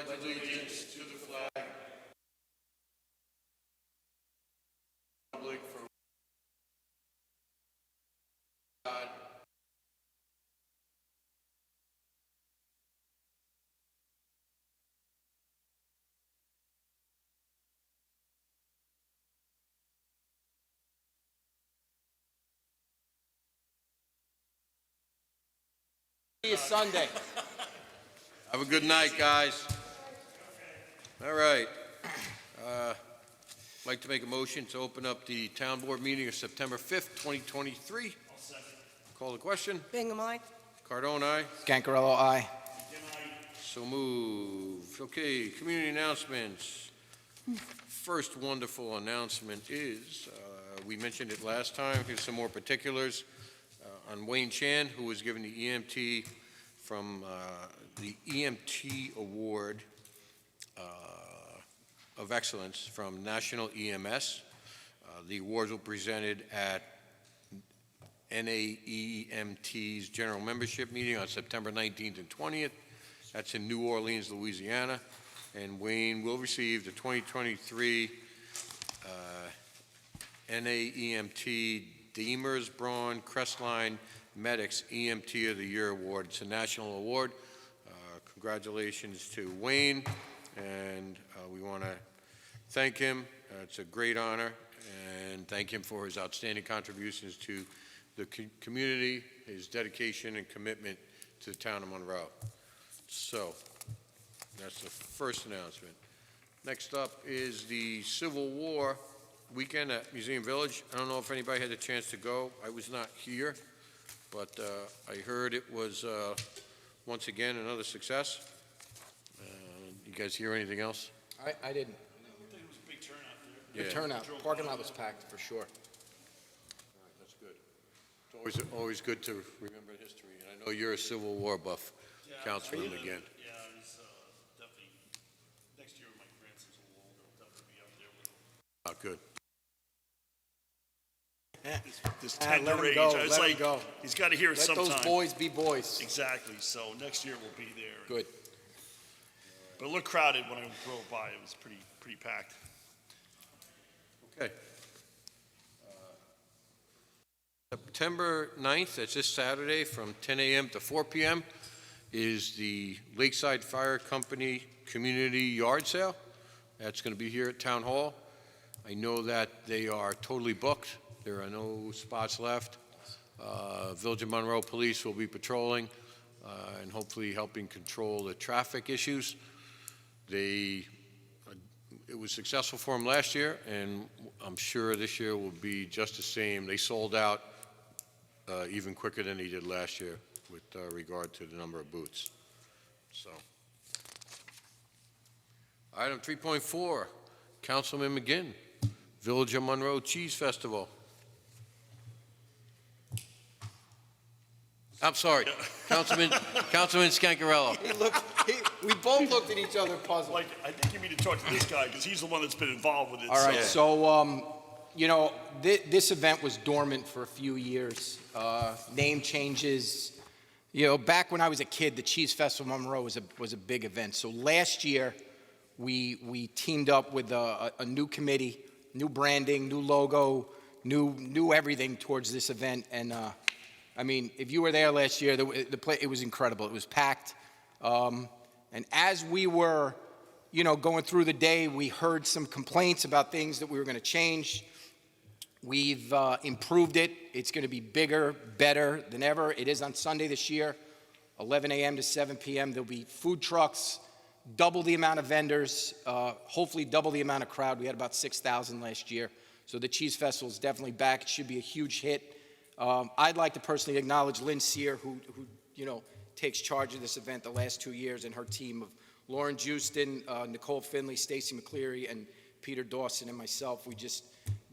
pledge allegiance to the flag, republic for God. See you Sunday. Have a good night, guys. All right. I'd like to make a motion to open up the town board meeting of September 5th, 2023. Call the question. Bingham, aye. Cardone, aye. Scancarello, aye. So moved. Okay, community announcements. First wonderful announcement is, we mentioned it last time, here's some more particulars on Wayne Chan, who was given the EMT from the EMT Award of Excellence from National EMS. The awards were presented at NAEMT's General Membership Meeting on September 19th and 20th. That's in New Orleans, Louisiana. And Wayne will receive the 2023 NAEMT Deemers Braun Crestline Medics EMT of the Year Award. It's a national award. Congratulations to Wayne, and we want to thank him. It's a great honor, and thank him for his outstanding contributions to the community, his dedication and commitment to the town of Monroe. So, that's the first announcement. Next up is the Civil War weekend at Museum Village. I don't know if anybody had a chance to go. I was not here, but I heard it was once again another success. You guys hear anything else? I didn't. I think it was a big turnout there. Good turnout. Parking lot was packed for sure. All right, that's good. It's always good to remember history, and I know you're a Civil War buff, Councilman McGinn. Yeah, it's definitely, next year when my grandsons are old, they'll definitely be up there with them. Oh, good. This Let tender him age, go, it's let him like, go. he's got to hear it Let sometime. those boys be boys. Exactly, so next year we'll be there. Good. But it looked crowded when I drove by, it was pretty packed. Okay. September 9th, that's this Saturday, from 10 a.m. to 4 p.m. is the Lakeside Fire Company Community Yard Sale. That's going to be here at Town Hall. I know that they are totally booked. There are no spots left. Village of Monroe Police will be patrolling and hopefully helping control the traffic issues. It was successful for them last year, and I'm sure this year will be just the same. They sold out even quicker than they did last year with regard to the number of booths. So, item 3.4, Councilman McGinn, Village of Monroe Cheese Festival. I'm sorry, Councilman Scancarello. We both looked at each other puzzled. Like, I think you need to talk to this guy, because he's the one that's been involved with it. All right, so- so, you know, this event was dormant for a few years. Name changes. You know, back when I was a kid, the Cheese Festival of Monroe was a big event. So last year, we teamed up with a new committee, new branding, new logo, new everything towards this event. And I mean, if you were there last year, it was incredible. It was packed. And as we were, you know, going through the day, we heard some complaints about things that we were going to change. We've improved it. It's going to be bigger, better than ever. It is on Sunday this year, 11 a.m. to 7 p.m. There'll be food trucks, double the amount of vendors, hopefully double the amount of crowd. We had about 6,000 last year. So the Cheese Festival is definitely back. It should be a huge hit. I'd like to personally acknowledge Lynn Sear, who you know, takes charge of this event the last 2 years, and her team of Lauren Justin, Nicole Finley, Stacy McCleary, and Peter Dawson, and myself. We just,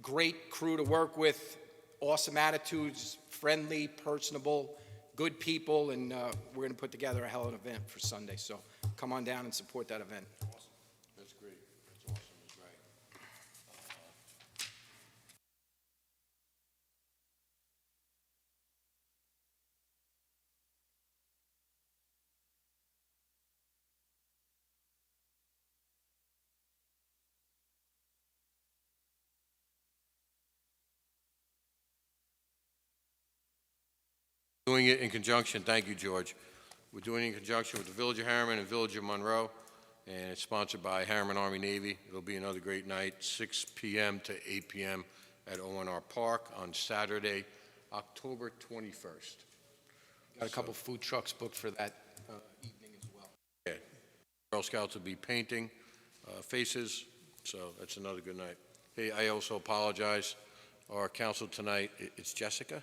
great crew to work with, awesome attitudes, friendly, personable, good people, and we're going to put together a hell of an event for Sunday. So come on down and support that event. Awesome. That's great. That's awesome. That's right. Doing it in conjunction, thank you, George. We're doing it in conjunction with the Village of Harriman and Village of Monroe, and it's sponsored by Harriman Army Navy. It'll be another great night, 6 p.m. to 8 p.m. at ONR Park on Saturday, October 21st. Got a couple food trucks booked for that evening as well. Yeah. Girl Scouts will be painting faces, so that's another good night. Hey, I also apologize. Our council tonight, it's Jessica?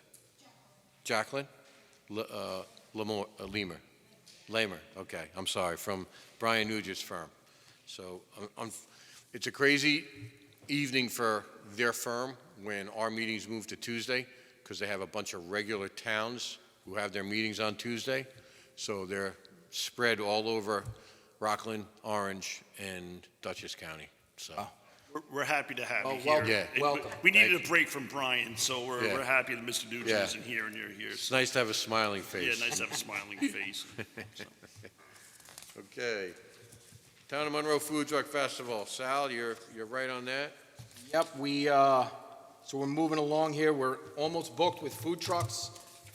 Jacqueline? Lamer, okay, I'm sorry, from Brian Nugent's firm. So it's a crazy evening for their firm when our meetings move to Tuesday, because they have a bunch of regular towns who have their meetings on Tuesday. So they're spread all over Rockland, Orange, and Dutchess County, so. We're happy to have Oh, you welcome. here. Yeah. Welcome. We needed Thank a break from Brian, so Yeah. we're happy that Mr. Nugent Yeah. isn't here and you're here. It's nice to have a smiling face. Yeah, nice to have a smiling face. So, Okay. Town of Monroe Food Truck Festival. Sal, you're right on that? Yep, so we're moving along here. We're almost booked with food trucks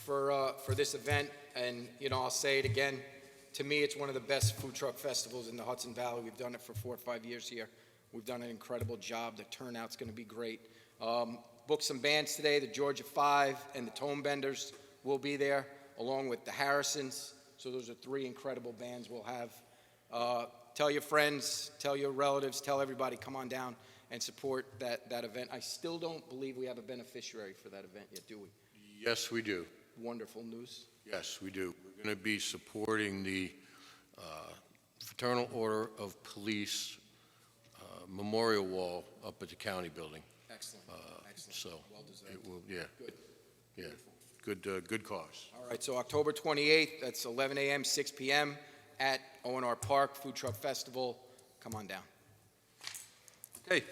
for this event. And, I'll say it again, to me, it's one of the best food truck festivals in the Hudson Valley. We've done it for 4 or 5 years here. We've done an incredible job. The turnout's going to be great. Booked some bands today. The Georgia Five and the Tomm Benders will be there, along with the Harrisons. So those are 3 incredible bands we'll have. Tell your friends, tell your relatives, tell everybody, come on down and support that event. I still don't believe we have a beneficiary for that event yet, do we? Yes, we do. Wonderful news. Yes, we do. We're going to be supporting the Fraternal Order of Police memorial wall up at the county building. Excellent, excellent. So Well deserved. it will, yeah, Good. yeah, good cause. All right, so October 28th, that's 11 a.m., 6 p.m. at ONR Park Food Truck Festival. Come on down. Okay.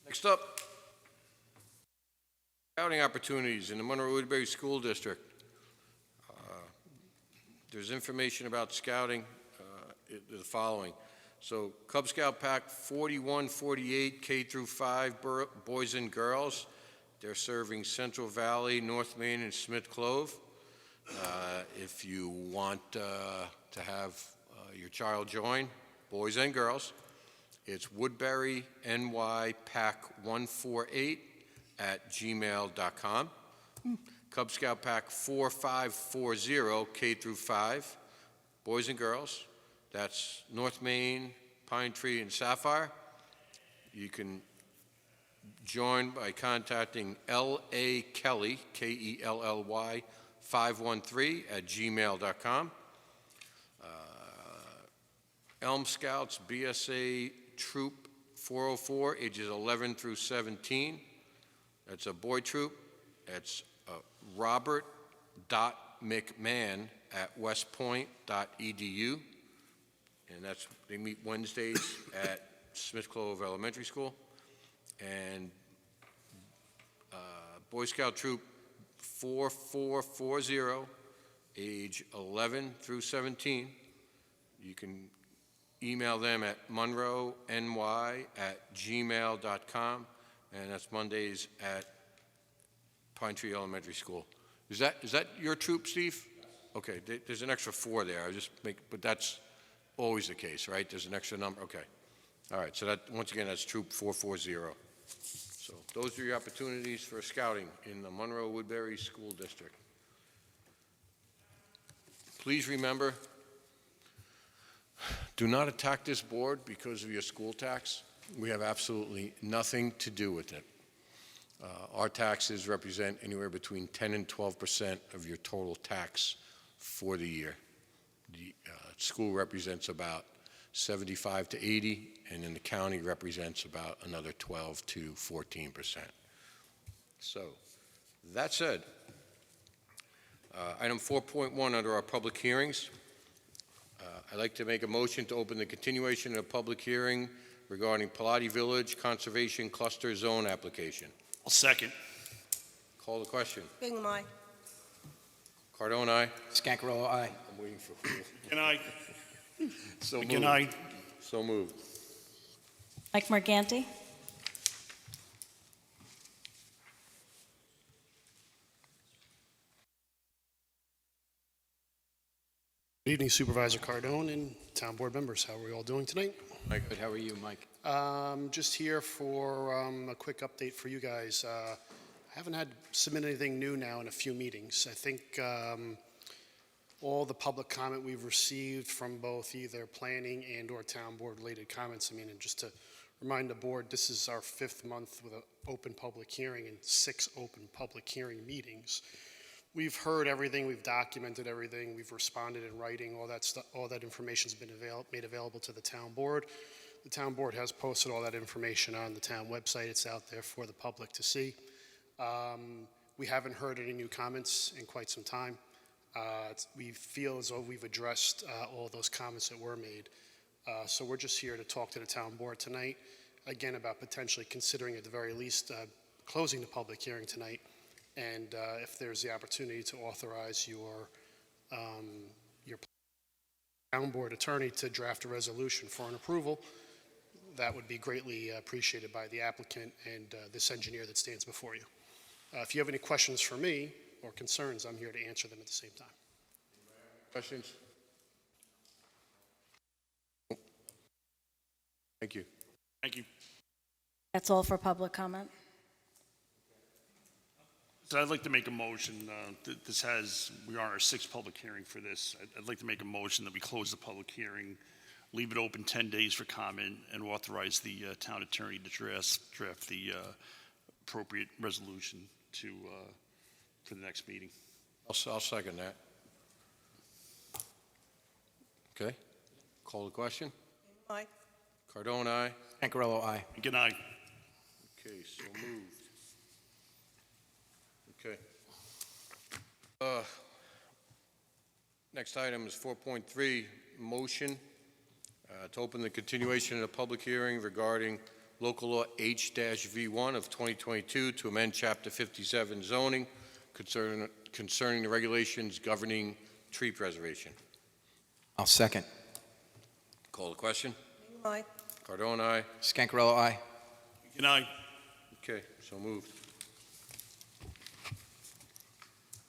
Next up, scouting opportunities in the Monroe Woodbury School District. There's information about scouting, the following. So Cub Scout Pack 4148 K through 5 boys and girls. They're serving Central Valley, North Main, and Smith Clove. If you want to have your child join, boys and girls, it's Woodbury NY Pack 148 at gmail.com. Cub Scout Pack 4540 K through 5, boys and girls. That's North Main, Pine Tree, and Sapphire. You can join by contacting L.A. Kelly, Kelly, 513 at gmail.com. Elm Scouts BSA Troop 404, ages 11 through 17. That's a boy troop. That's robert.mcmahon at westpoint.edu. And they meet Wednesdays at Smith Clove Elementary School. And Boy Scout Troop 4440, age 11 through 17. You can email them at monroeny@gmail.com, and that's Mondays at Pine Tree Elementary School. Is that your troop, Steve? Okay, there's an extra 4 there. But that's always the case, right? There's an extra number. Okay. All right. So that, once again, that's Troop 440. So those are your opportunities for scouting in the Monroe Woodbury School District. Please remember, do not attack this board because of your school tax. We have absolutely nothing to do with it. Our taxes represent anywhere between 10 and 12% of your total tax for the year. The school represents about 75 to 80, and then the county represents about another 12 to 14%. So, that said, item 4.1 under our public hearings, I'd like to make a motion to open the continuation of a public hearing regarding Pilati Village Conservation Cluster Zone application. I'll second. Call the question. Bingham, aye. Cardone, aye. Scancarello, aye. I'm waiting for Can I? So Can moved. I? So moved. Mike Morganti. Good evening Supervisor Cardone and Town Board members. How are we all doing tonight? Good, how are you, Mike? Just here for a quick update for you guys. I haven't had to submit anything new now in a few meetings. I think all the public comment we've received from both either planning and or town board related comments, I mean, and just to remind the board, this is our 5th month with an open public hearing and 6 open public hearing meetings. We've heard everything, we've documented everything, we've responded in writing, all that stuff, all that information's been made available to the town board. The town board has posted all that information on the town website. It's out there for the public to see. We haven't heard any new comments in quite some time. We feel as though we've addressed all those comments that were made. So we're just here to talk to the town board tonight, again, about potentially considering at the very least closing the public hearing tonight. And if there's the opportunity to authorize your town board attorney to draft a resolution for an approval, that would be greatly appreciated by the applicant and this engineer that stands before you. If you have any questions for me or concerns, I'm here to answer them at the same time. Questions? Thank you. Thank you. That's all for public comment. So I'd like to make a motion, we are on our 6th public hearing for this. I'd like to make a motion that we close the public hearing, leave it open 10 days for comment, and authorize the town attorney to draft the appropriate resolution for the next meeting. I'll second that. Okay. Call the question. Aye. Cardone, aye. Ancarello, aye. Good night. Okay, so moved. Okay. Next item is 4.3, motion to open the continuation of the public hearing regarding local law H-V1 of 2022 to amend Chapter 57 zoning concerning the regulations governing tree preservation. I'll second. Call the question. Aye. Cardone, aye. Scancarello, aye. Good night. Okay, so moved.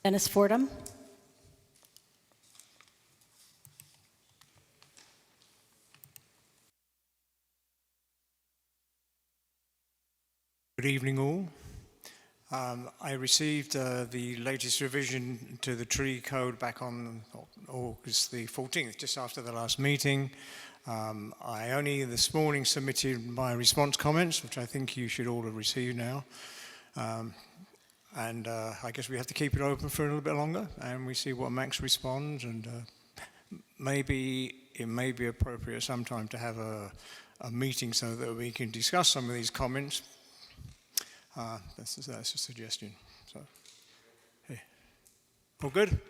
Dennis Fordham. Good evening, all. I received the latest revision to the tree code back on August the 14th, just after the last meeting. I only this morning submitted my response comments, which I think you should all have received now. And I guess we have to keep it open for a little bit longer, and we see what Max responds, and maybe it may be appropriate sometime to have a meeting so that we can discuss some of these comments. That's a suggestion. So, hey. All good?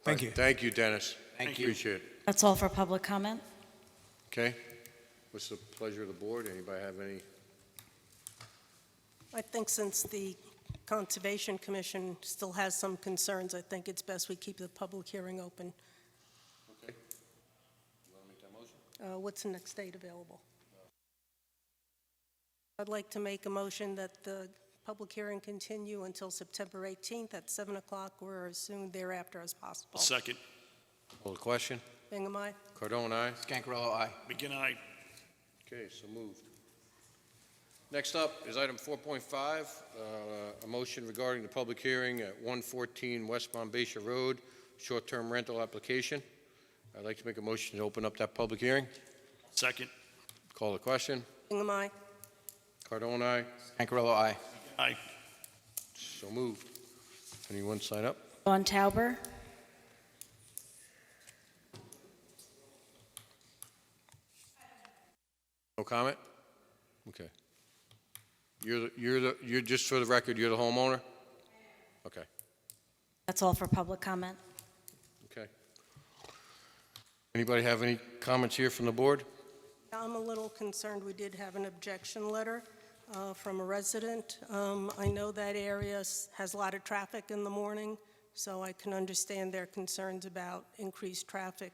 Thank you. Thank you, Dennis. Thank you. Appreciate it. That's all for public comment. Okay. What's the pleasure of the board? Anybody have any? I think since the Conservation Commission still has some concerns, I think it's best we keep the public hearing open. Okay. You want to make that motion? What's the next date available? I'd like to make a motion that the public hearing continue until September 18th at 7 o'clock or as soon thereafter as possible. Second. Call the question. Bingham, aye. Cardone, aye. Scancarello, aye. Good night. Okay, so moved. Next up is item 4.5, a motion regarding the public hearing at 114 West Monbassia Road, short-term rental application. I'd like to make a motion to open up that public hearing. Second. Call the question. Bingham, aye. Cardone, aye. Scancarello, aye. Aye. So moved. Anyone sign up? Dawn Tauber. No comment? Okay. You're just for the record, you're the homeowner? Okay, That's all for public comment. okay. Anybody have any comments here from the board? I'm a little concerned. We did have an objection letter from a resident. I know that area has a lot of traffic in the morning, so I can understand their concerns about increased traffic.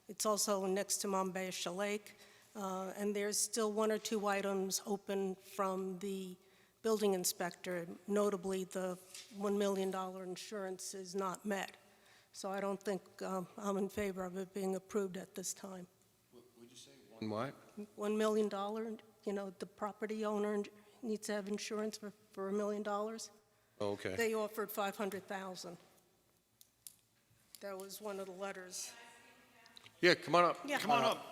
It's also next to Monbassia Lake, and there's still 1 or 2 items open from the building inspector. Notably, the $1 million insurance is not met. So I don't think I'm in favor of it being approved at this time. One what? $1 million, you know, the property owner needs to have insurance for $1 million. Oh, okay. They offered $500,000. That was one of the letters. Yeah, come on up. Yeah. Come on up.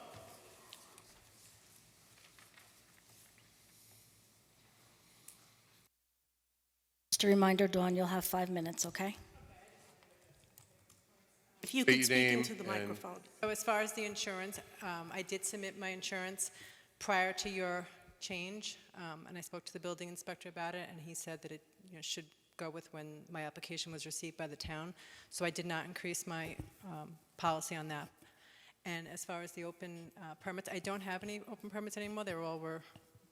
Just a reminder, Dawn, you'll have 5 minutes, okay? If you State could your speak name into the and- microphone. So as far as the insurance, I did submit my insurance prior to your change, and I spoke to the building inspector about it, and he said that it should go with when my application was received by the town. So I did not increase my policy on that. And as far as the open permits, I don't have any open permits anymore. They all were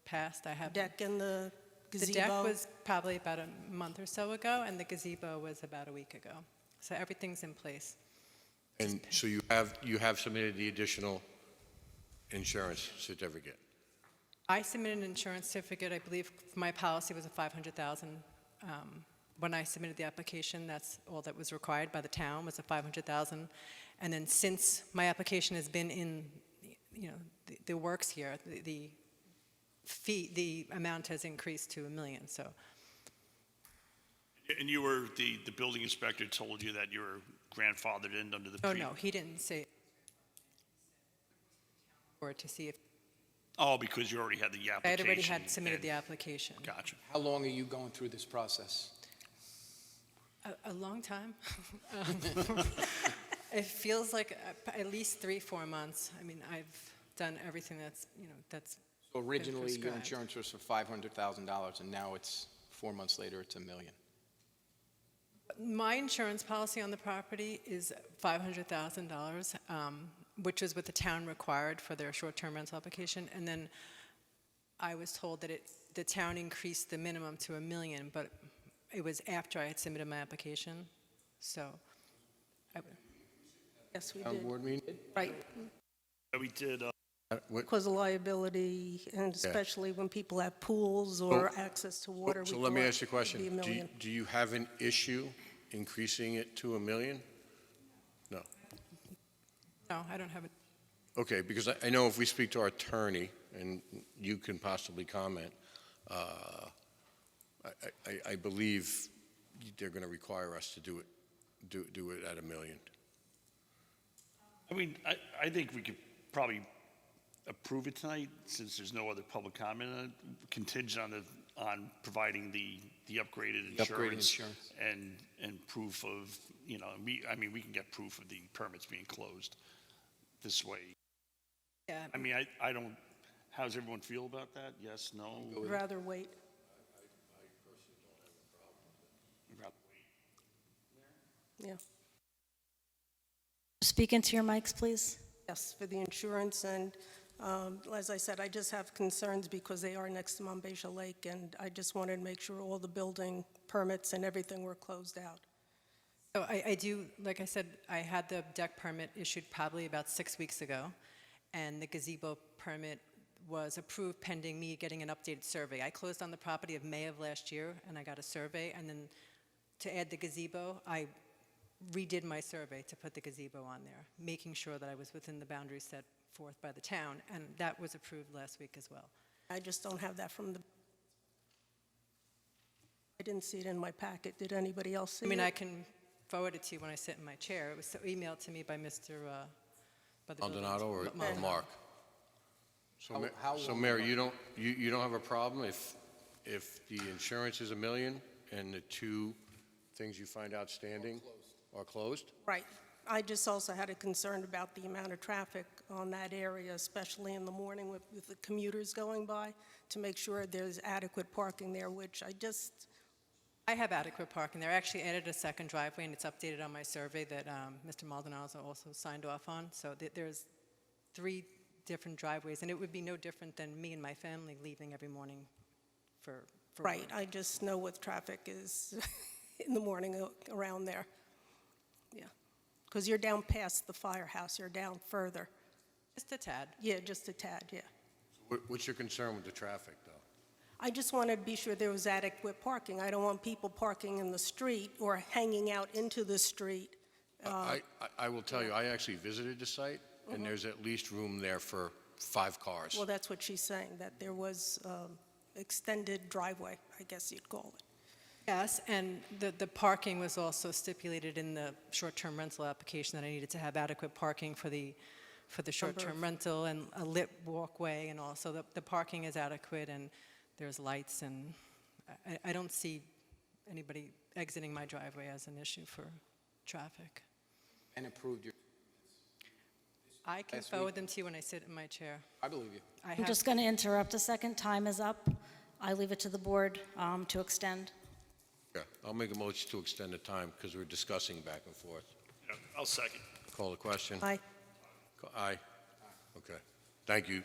passed. I have Deck and the the gazebo. deck was probably about a month or so ago, and the gazebo was about a week ago. So everything's in place. And so you have submitted the additional insurance certificate? I submitted an insurance certificate, I believe my policy was a $500,000. When I submitted the application, that's all that was required by the town, was a $500,000. And then since my application has been in, the works here, the fee, the amount has increased to $1 million, so. And you were, the building inspector told you that you were grandfathered in under the Oh, pre... no, he didn't say, or to see if, Oh, because you already had the I application. had already had submitted and- the application. Gotcha. How long are you going through this process? A long time. It feels like at least 3-4 months. I mean, I've done everything that's, So originally, your prescribed. insurance was for $500,000, and now it's 4 months later, it's $1 million. my insurance policy on the property is $500,000, which is what the town required for their short-term rental application. And then I was told that the town increased the minimum to $1 million, but it was after I had submitted my application. So, Yes, we Town did. board meeting? Right, Yeah, we did, What- because of liability, and especially when people have pools or access to water. So we let me thought ask you a question. it'd be $1 Do you- million. Do you have an issue increasing it to $1 million? No. no, I don't have it. Okay, because I know if we speak to our attorney, and you can possibly comment, I believe they're going to require us to do it at $1 million. I mean, I think we could probably approve it tonight, since there's no other public comment, contingent on providing the upgraded The upgraded insurance. insurance. And proof of, we can get proof of the permits being closed this way. Yeah, I mean, I don't, how does everyone feel about that? Yes, no? I'd rather wait. Yeah, Speak into your mics, please. yes, for the insurance, and as I said, I just have concerns because they are next to Monbassia Lake, and I just wanted to make sure all the building permits and everything were closed out. so I do, like I said, I had the deck permit issued probably about 6 weeks ago, and the gazebo permit was approved pending me getting an updated survey. I closed on the property of May of last year, and I got a survey, and then to add the gazebo, I redid my survey to put the gazebo on there, making sure that I was within the boundaries set forth by the town, and that was approved last week as well. I just don't have that from the, I didn't see it in my packet. Did anybody else see I mean, it? I can forward it to you when I sit in my chair. It was emailed to me by Mr., by the building Maldonado or Maldonado. Mark? So, so long- Mary, you don't have a problem if the insurance is $1 million and the two things you find outstanding are closed? Right. I just also had a concern about the amount of traffic on that area, especially in the morning with the commuters going by, to make sure there's adequate parking there, which I have adequate parking there. I actually added a second driveway, and it's updated on my survey that Mr. Maldonado also signed off on. So there's 3 different driveways, and it would be no different than me and my family leaving every morning for right, work. I just know what traffic is in the morning around there. Yeah. Because you're down past the firehouse, you're down further. Just a tad. Yeah, just a tad, yeah. What's your concern with the traffic, though? I just wanted to be sure there was adequate parking. I don't want people parking in the street or hanging out into the street I will tell you, I actually visited the site, and there's at least room there for 5 cars. Well, that's what she's saying, that there was extended driveway, I guess you'd call it. Yes, and the parking was also stipulated in the short-term rental application that I needed to have adequate parking for the short-term rental and a lit walkway, and also the parking is adequate, and there's lights, and I don't see anybody exiting my driveway as an issue for traffic. And approved your, I can Last forward week. them to you when I sit in my chair. I believe you. I I'm have, just going to interrupt a second. Time is up. I leave it to the board to extend. Yeah, I'll make a motion to extend the time because we're discussing back and forth. Yeah, I'll second. Call the question? Aye. Aye. Okay. Thank you,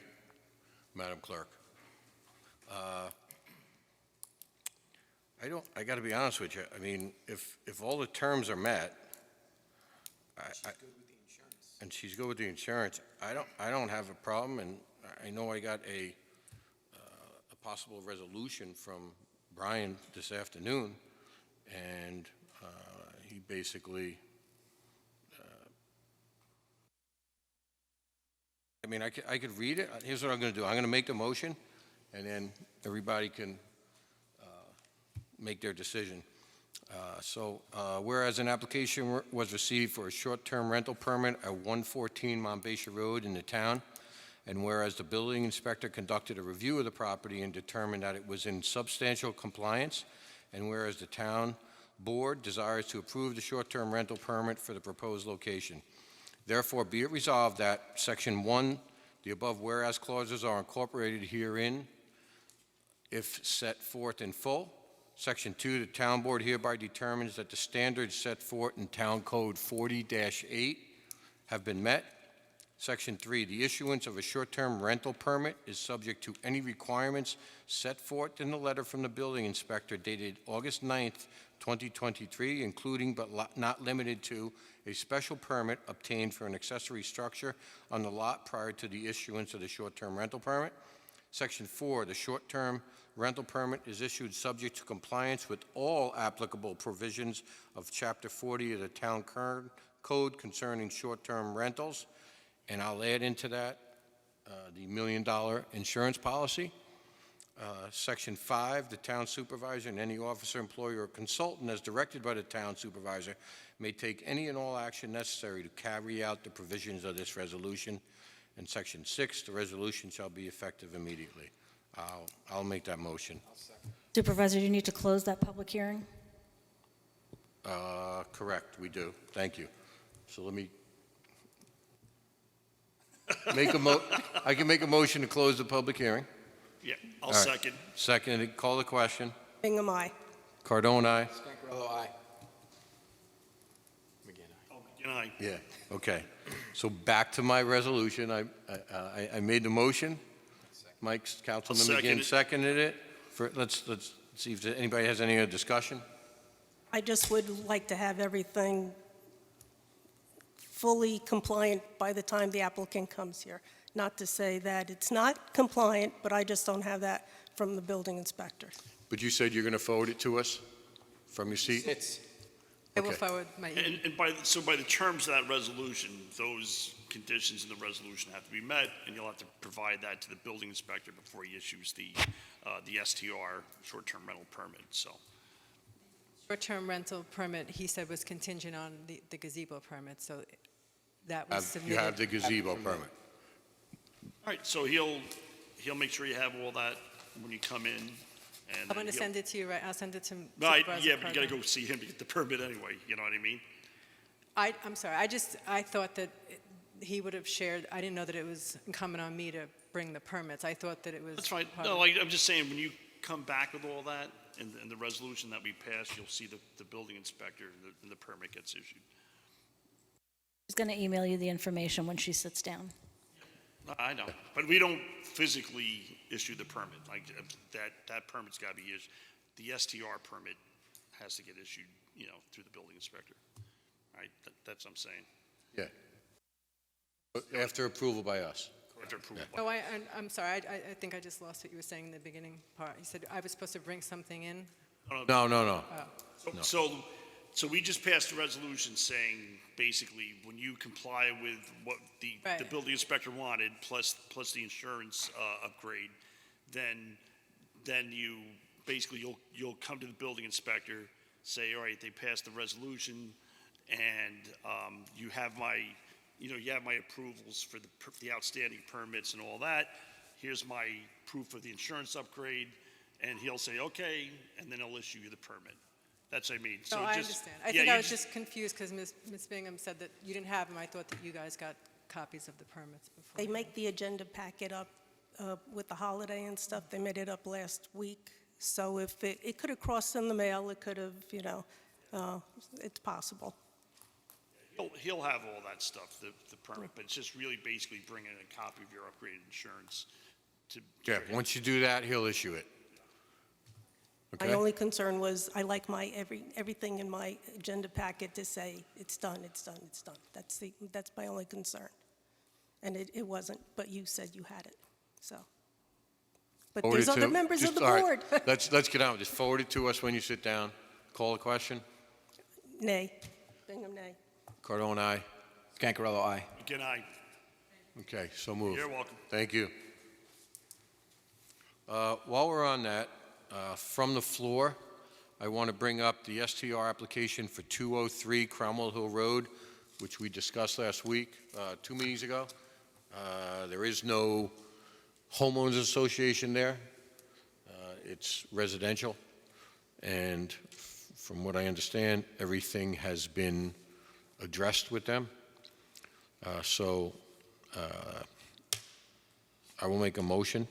Madam Clerk. I got to be honest with you. I mean, if all the terms are met, and she's good with the insurance, I don't have a problem, and I know I got a possible resolution from Brian this afternoon, and he basically, I mean, I could read it. Here's what I'm going to do. I'm going to make the motion, and then everybody can make their decision. Whereas an application was received for a short-term rental permit at 114 Monbassia Road in the town, and whereas the building inspector conducted a review of the property and determined that it was in substantial compliance, and whereas the town board desires to approve the short-term rental permit for the proposed location. Therefore, be it resolved that Section 1, the above whereas clauses are incorporated herein if set forth in full. Section 2, the town board hereby determines that the standards set forth in Town Code 40-8 have been met. Section 3, the issuance of a short-term rental permit is subject to any requirements set forth in the letter from the building inspector dated August 9th, 2023, including but not limited to a special permit obtained for an accessory structure on the lot prior to the issuance of the short-term rental permit. Section 4, the short-term rental permit is issued subject to compliance with all applicable provisions of Chapter 40 of the Town Code concerning short-term rentals. And I'll add into that the $1 million insurance policy. Section 5, the town supervisor and any officer, employee, or consultant as directed by the town supervisor may take any and all action necessary to carry out the provisions of this resolution. And Section 6, the resolution shall be effective immediately. I'll make that motion. Supervisor, do you need to close that public hearing? Correct, we do. Thank you. So let me make I can make a motion to close the public hearing. Yeah, I'll All right. second. Second, call the question. Bingham, aye. Cardone, aye? Scancarello, aye. McGinn, aye. Good night. Yeah, okay. So back to my resolution. I made the motion. Councilman I'll second McGinn it. seconded it. Let's see if anybody has any other discussion. I just would like to have everything fully compliant by the time the applicant comes here. Not to say that it's not compliant, but I just don't have that from the building inspector. But you said you're going to forward it to us from your seat? Sits. I will Okay. forward my email. And by the terms of that resolution, those conditions in the resolution have to be met, and you'll have to provide that to the building inspector before he issues the STR, short-term rental permit, so. Short-term rental permit, he said, was contingent on the gazebo permit, so that was submitted. You have the gazebo permit. All right, so he'll make sure you have all that when you come in, and I'm then going to he'll- send it to you, right? I'll send it to No, Supervisor yeah, but you gotta Cardone. go see him to get the permit anyway, you know what I mean? I'm sorry, I thought that he would have shared, I didn't know that it was incumbent on me to bring the permits. I thought that it was. That's fine. part No, of- like, I'm just saying, when you come back with all that, and the resolution that we pass, you'll see the building inspector, and the permit gets issued. She's going to email you the information when she sits down. I know, but we don't physically issue the permit, like, that permit's gotta be issued. The STR permit has to get issued, through the building inspector. Right, that's what I'm saying. Yeah. But after approval by us. After approval. Oh, I'm sorry, I think I just lost what you were saying in the beginning part. You said I was supposed to bring something in? No. So So we just passed a resolution saying, basically, when you comply with what the Right. building inspector wanted, plus the insurance upgrade, then you, basically, you'll come to the building inspector, say, all right, they passed the resolution, and you have my approvals for the outstanding permits and all that. Here's my proof of the insurance upgrade, and he'll say, okay, and then he'll issue you the permit. That's what I mean. No, So I just- understand. I yeah, think you I was just confused because Ms. Bingham said that you didn't have them. I thought that you guys got copies of the permits before. They make the agenda packet up with the holiday and stuff. They made it up last week. So if it could have crossed in the mail, it could have, it's possible. He'll have all that stuff, the permit, but it's just really basically bringing a copy of your upgraded insurance to. Yeah, once you do that, he'll issue it. My Okay? only concern was I like everything in my agenda packet to say, it's done, it's done, it's done. That's my only concern. And it wasn't, but you said you had it, so. But Forward there's it other to- members of just- the all right, board. Let's get on with this. Forward it to us when you sit down. Call the question. Nay. Bingham, nay. Cardone, aye. Scancarello, aye. Again, Okay, so moved. You're welcome. Thank you. While we're on that, from the floor, I want to bring up the STR application for 203 Cromwell Hill Road, which we discussed last week, 2 meetings ago. There is no homeowners association there. It's residential. And from what I understand, everything has been addressed with them. So I will make a motion.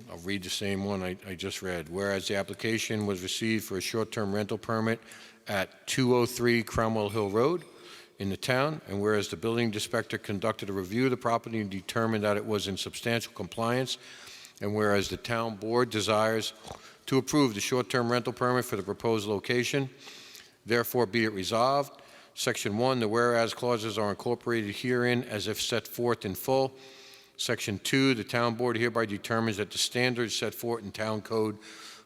I'll read the same one I just read. Whereas the application was received for a short-term rental permit at 203 Cromwell Hill Road in the town, and whereas the building inspector conducted a review of the property and determined that it was in substantial compliance, and whereas the town board desires to approve the short-term rental permit for the proposed location, therefore be it resolved. Section 1, the whereas clauses are incorporated herein as if set forth in full. Section 2, the town board hereby determines that the standards set forth in Town Code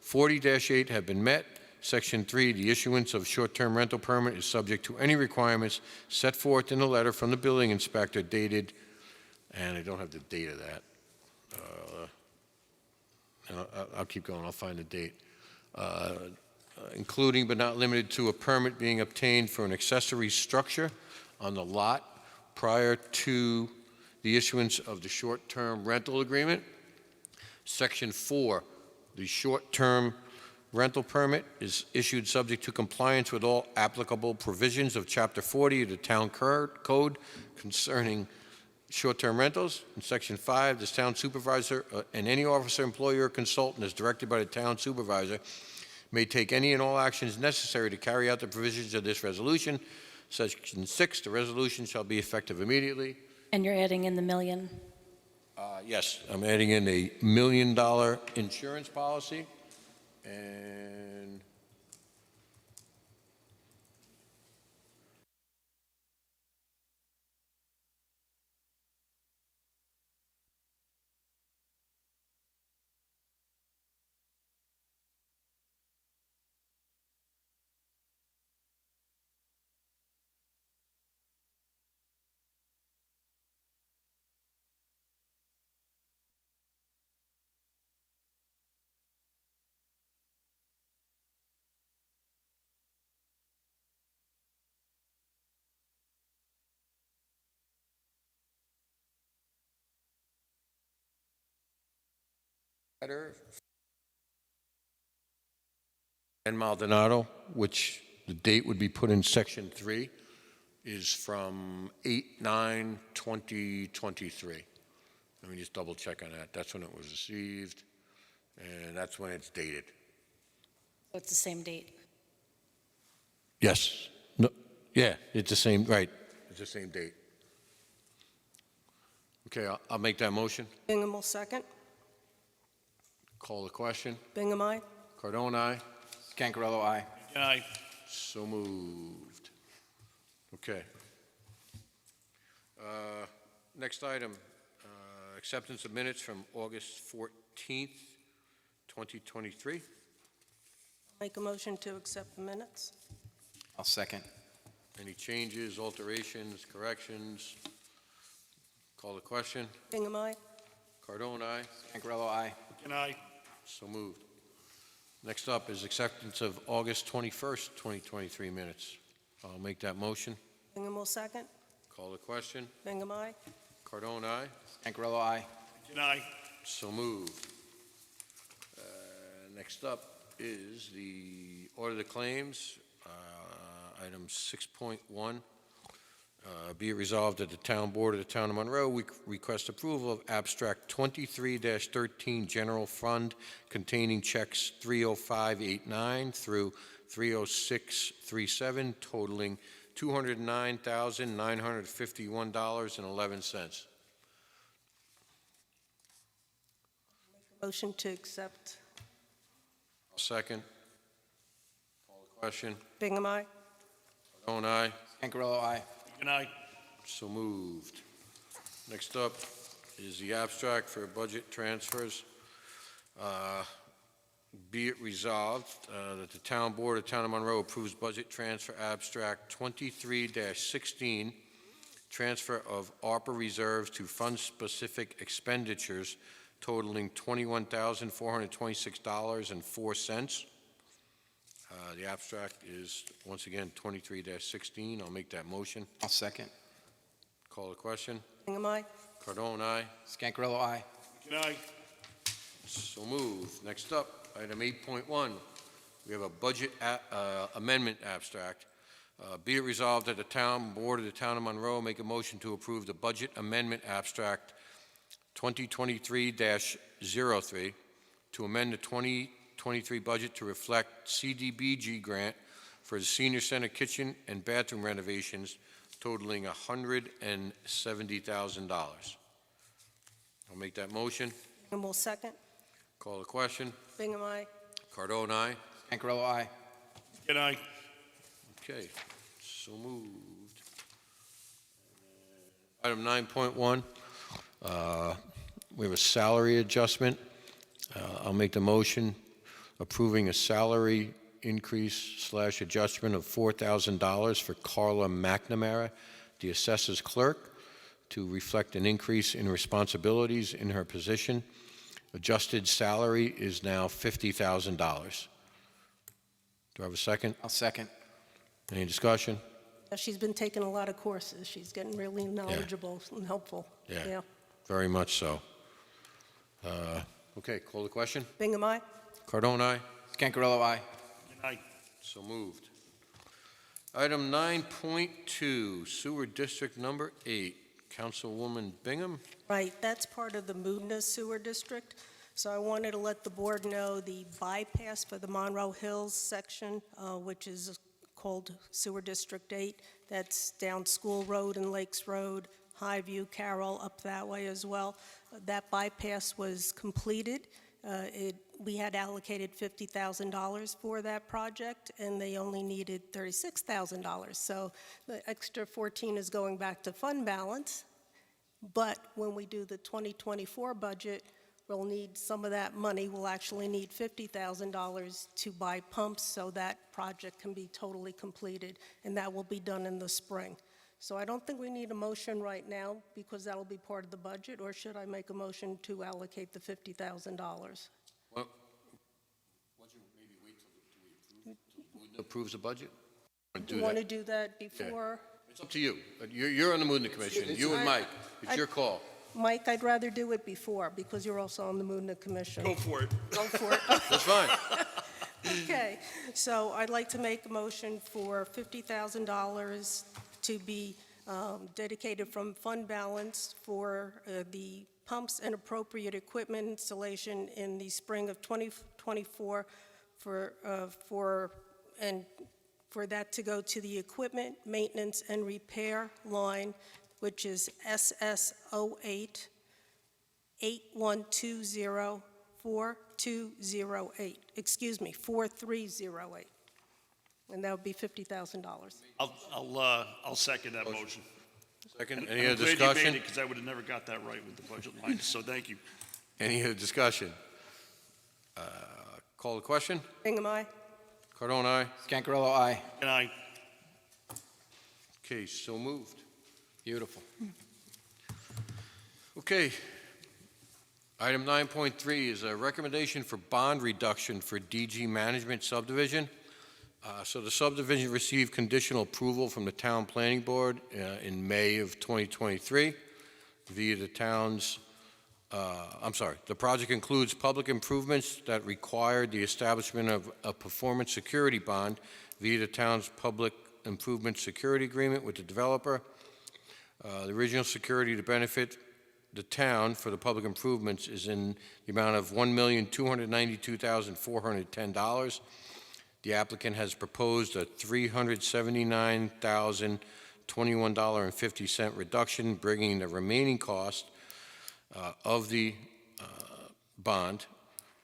40-8 have been met. Section 3, the issuance of short-term rental permit is subject to any requirements set forth in the letter from the building inspector dated, and I don't have the date of that. And I'll keep going, I'll find the date. Including but not limited to a permit being obtained for an accessory structure on the lot prior to the issuance of the short-term rental agreement. Section 4, the short-term rental permit is issued subject to compliance with all applicable provisions of Chapter 40 of the Town Code concerning short-term rentals. In Section 5, the town supervisor and any officer, employee, or consultant as directed by the town supervisor may take any and all actions necessary to carry out the provisions of this resolution. Section 6, the resolution shall be effective immediately. And you're adding in the million? Yes, I'm adding in a $1 million insurance policy, and letter and Maldonado, which the date would be put in Section 3, is from 8/9/2023. Let me just double check on that. That's when it was received, and that's when it's dated. So it's the same date? Yes. No. Yeah, it's the same, right. It's the same date. Okay, I'll make that motion. Bingham will second. Call the question. Bingham, aye. Cardone, aye. Scancarello, aye. again, aye. So moved. Okay. Next item, acceptance of minutes from August 14th, 2023. Make a motion to accept the minutes. I'll second. Any changes, alterations, corrections? Call the question. Bingham, aye. Cardone, aye. Gangarello, aye. And I, So moved. Next up is acceptance of August 21st, 2023 minutes. I'll make that motion. Bingham will second. Call the question. Bingham, aye. Cardone, aye. Gangarello, aye. and I, So moved. Next up is the order of the claims, item 6.1. Be it resolved that the Town Board of the Town of Monroe request approval of abstract 23-13 General Fund containing checks 30589 through 30637 totaling $209,951.11. Motion to accept. Second. Call the question. Bingham, aye. Cardone, aye. Gangarello, aye. and I, So moved. Next up is the abstract for budget transfers. Be it resolved that the Town Board of Town of Monroe approves budget transfer abstract 23-16, transfer of ARPA reserves to fund-specific expenditures totaling $21,426.04. The abstract is, once again, 23-16. I'll make that motion. I'll second. Call the question. Bingham, aye. Cardone, aye. Gangarello, aye. and I, So moved. Next up, item 8.1. We have a budget amendment abstract. Be it resolved that the Town Board of the Town of Monroe make a motion to approve the budget amendment abstract 2023-03 to amend the 2023 budget to reflect CDBG grant for the Senior Center kitchen and bathroom renovations totaling $170,000. I'll make that motion. Bingham will second. Call the question. Bingham, aye. Cardone, aye. Gangarello, aye. and I, Okay, so moved. Item 9.1, we have a salary adjustment. I'll make the motion approving a salary increase/adjustment of $4,000 for Carla McNamara, the assessors clerk, to reflect an increase in responsibilities in her position. Adjusted salary is now $50,000. Do I have a second? I'll second. Any discussion? She's been taking a lot of courses. She's getting really knowledgeable and helpful. Yeah. Very much so. Okay, call the question. Bingham, aye. Cardone, aye. Gangarello, aye. and I, So moved. Item 9.2, Sewer District Number 8. Councilwoman Bingham. Right, that's part of the Moodna Sewer District. So I wanted to let the board know the bypass for the Monroe Hills section, which is called Sewer District 8, that's down School Road and Lakes Road, Highview, Carroll, up that way as well. That bypass was completed. We had allocated $50,000 for that project, and they only needed $36,000. So the extra 14 is going back to fund balance. But when we do the 2024 budget, we'll need some of that money. We'll actually need $50,000 to buy pumps so that project can be totally completed, and that will be done in the spring. So I don't think we need a motion right now because that'll be part of the budget, or should I make a motion to allocate the $50,000? Well, would you maybe wait till we approves the budget? Do you want to do that before? It's up to you. You're on the Moodna Commission. You and Mike. It's your call. Mike, I'd rather do it before because you're also on the Moodna Commission. go for it. Go for it. That's fine. Okay, so I'd like to make a motion for $50,000 to be dedicated from fund balance for the pumps and appropriate equipment installation in the spring of 2024 for that to go to the equipment, maintenance, and repair line, which is SS08 8120 4208, excuse me, 4308. And that would be $50,000. I'll second that motion. Second, And any I'm other glad you discussion? made it, because I would have never got that right with the budget line, so thank you. Any other discussion? Call the question. Bingham, aye. Cardone, aye. Scancarello, aye. And I, Okay, so moved. Beautiful. Okay. Item 9.3 is a recommendation for bond reduction for DG Management subdivision. So the subdivision received conditional approval from the Town Planning Board in May of 2023 via the town's, the project includes public improvements that required the establishment of a performance security bond via the town's public improvement security agreement with the developer. The original security to benefit the town for the public improvements is in the amount of $1,292,410. The applicant has proposed a $379,021.50 reduction, bringing the remaining cost of the bond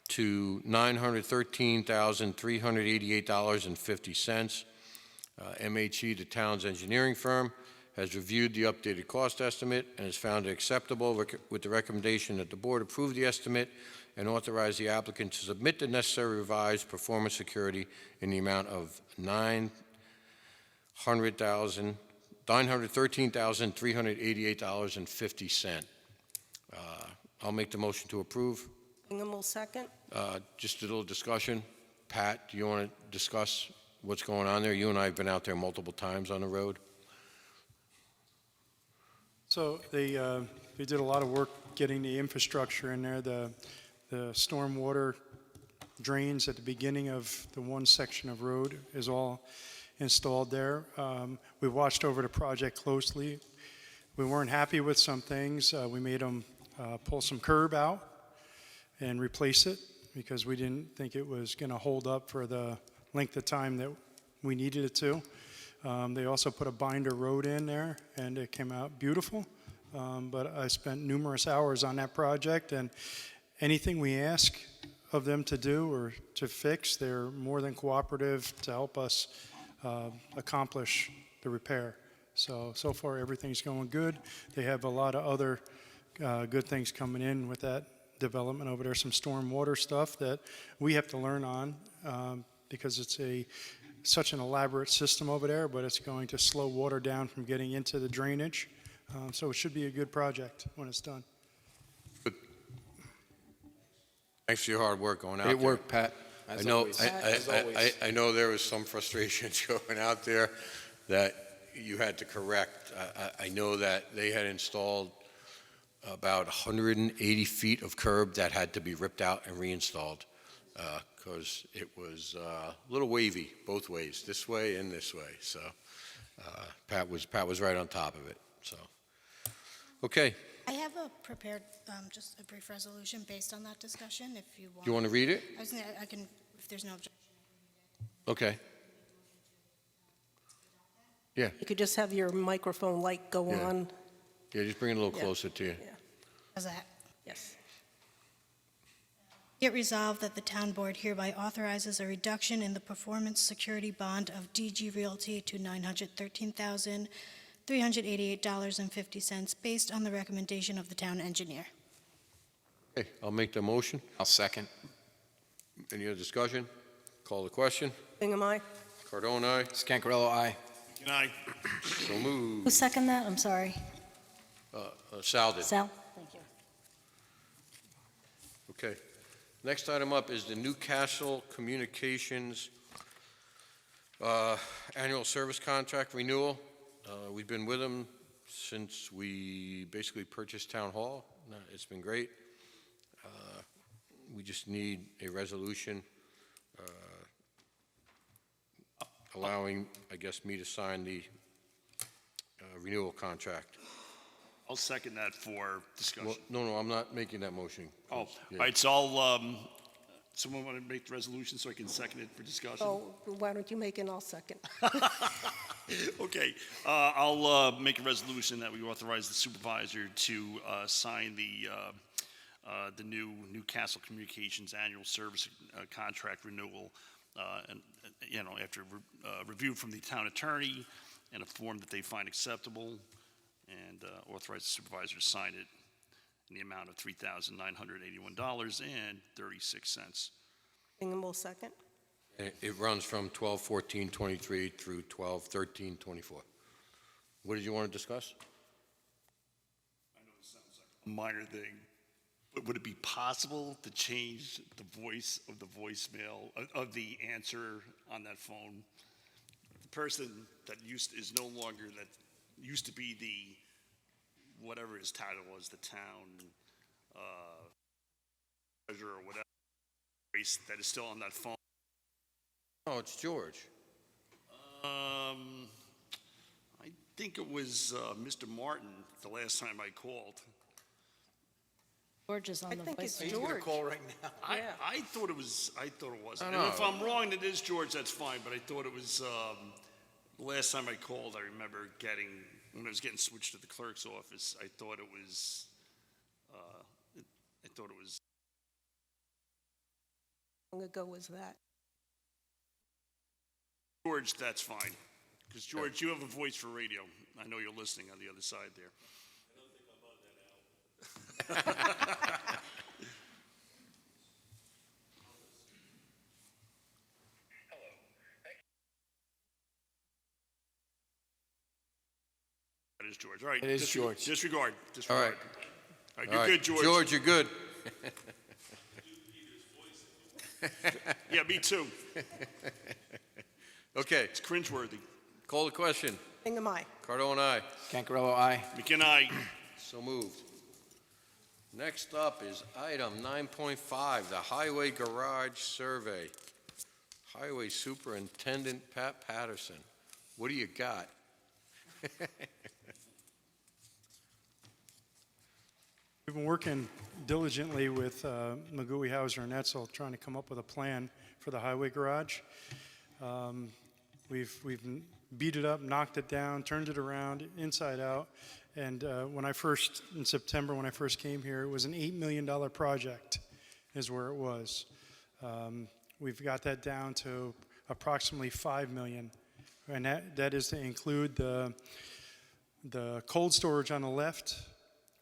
to $913,388.50. MHE, the town's engineering firm, has reviewed the updated cost estimate and has found it acceptable with the recommendation that the board approve the estimate and authorize the applicant to submit the necessary revised performance security in the amount of $913,388.50. I'll make the motion to approve. Bingham will second. Just a little discussion. Pat, do you want to discuss what's going on there? You and I have been out there multiple times on the road. So they did a lot of work getting the infrastructure in there. The stormwater drains at the beginning of the one section of road is all installed there. We watched over the project closely. We weren't happy with some things. We made them pull some curb out and replace it because we didn't think it was going to hold up for the length of time that we needed it to. They also put a binder road in there, and it came out beautiful. But I spent numerous hours on that project, and anything we ask of them to do or to fix, they're more than cooperative to help us accomplish the repair. So far, everything's going good. They have a lot of other good things coming in with that development over there, some storm water stuff that we have to learn on because it's such an elaborate system over there, but it's going to slow water down from getting into the drainage. So it should be a good project when it's done. Thanks for your hard work going out there. Great work, Pat. I know, As always. I know there was some frustration going out there that you had to correct. I know that they had installed about 180 feet of curb that had to be ripped out and reinstalled because it was a little wavy both ways, this way and this way. So Pat was right on top of it. So, okay. I have a prepared, just a brief resolution based on that discussion, if you want. You want to read it? I can, if there's no objection. Okay. Yeah. You could just have your microphone light go Yeah. on. Yeah, just bring it a little Yeah. closer to you. Yeah. How's that? Yes. Be it resolved that the town board hereby authorizes a reduction in the performance security bond of DG Realty to $913,388.50 based on the recommendation of the town engineer. Okay, I'll make the motion. I'll second. Any other discussion? Call the question. Bingham, aye. Cardone, aye. Scancarello, aye. and I. So Who moved. seconded that? I'm sorry. Sal did. Sal? Thank you. Okay. Next item up is the Newcastle Communications annual service contract renewal. We've been with them since we basically purchased Town Hall. It's been great. We just need a resolution allowing, I guess, me to sign the renewal contract. I'll second that for discussion. Well, no, I'm not making that motion. Oh, all Yeah. right, so I'll, someone want to make the resolution so I can second it for discussion? Oh, why don't you make it, and I'll second. Okay, I'll make a resolution that we authorize the supervisor to sign the new Newcastle Communications annual service contract renewal, and after review from the town attorney and a form that they find acceptable, and authorize the supervisor to sign it in the amount of $3,981.36. Bingham will second. It runs from 12/14/23 through 12/13/24. What did you want to discuss? I know it sounds like a minor thing, but would it be possible to change the voice of the voicemail, of the answer on that phone? The person that is no longer, that used to be the, whatever his title was, the town treasurer or whatever, voice that is still on that phone. Oh, it's George. I think it was Mr. Martin the last time I called. George is on I the think it's voice. George. right now. I thought it was. I thought it wasn't. No, And no. if I'm wrong, it is George. That's fine. But I thought it was. The last time I called, I remember when I was getting switched to the clerk's office. I thought it was. I thought it was. How long ago was that? George, that's fine. Because George, you have a voice for radio. I know you're listening on the other side there. That is George. All right. It is George. Disregard. All right. All right, All you're right. good, George. George, you're good. Yeah, me too. Okay, It's cringeworthy. call the question. Hingham, aye. Cardone, aye. Cancarello, aye. McKenna, So moved. Next up is item 9.5, the Highway Garage Survey. Highway Superintendent Pat Patterson. What do you got? We've been working diligently with Magui, Hauser, and Etzel, trying to come up with a plan for the highway garage. We've beat it up, knocked it down, turned it around, inside out. And in September, when I first came here, it was an $8 million project is where it was. We've got that down to approximately $5 million. And that is to include the cold storage on the left,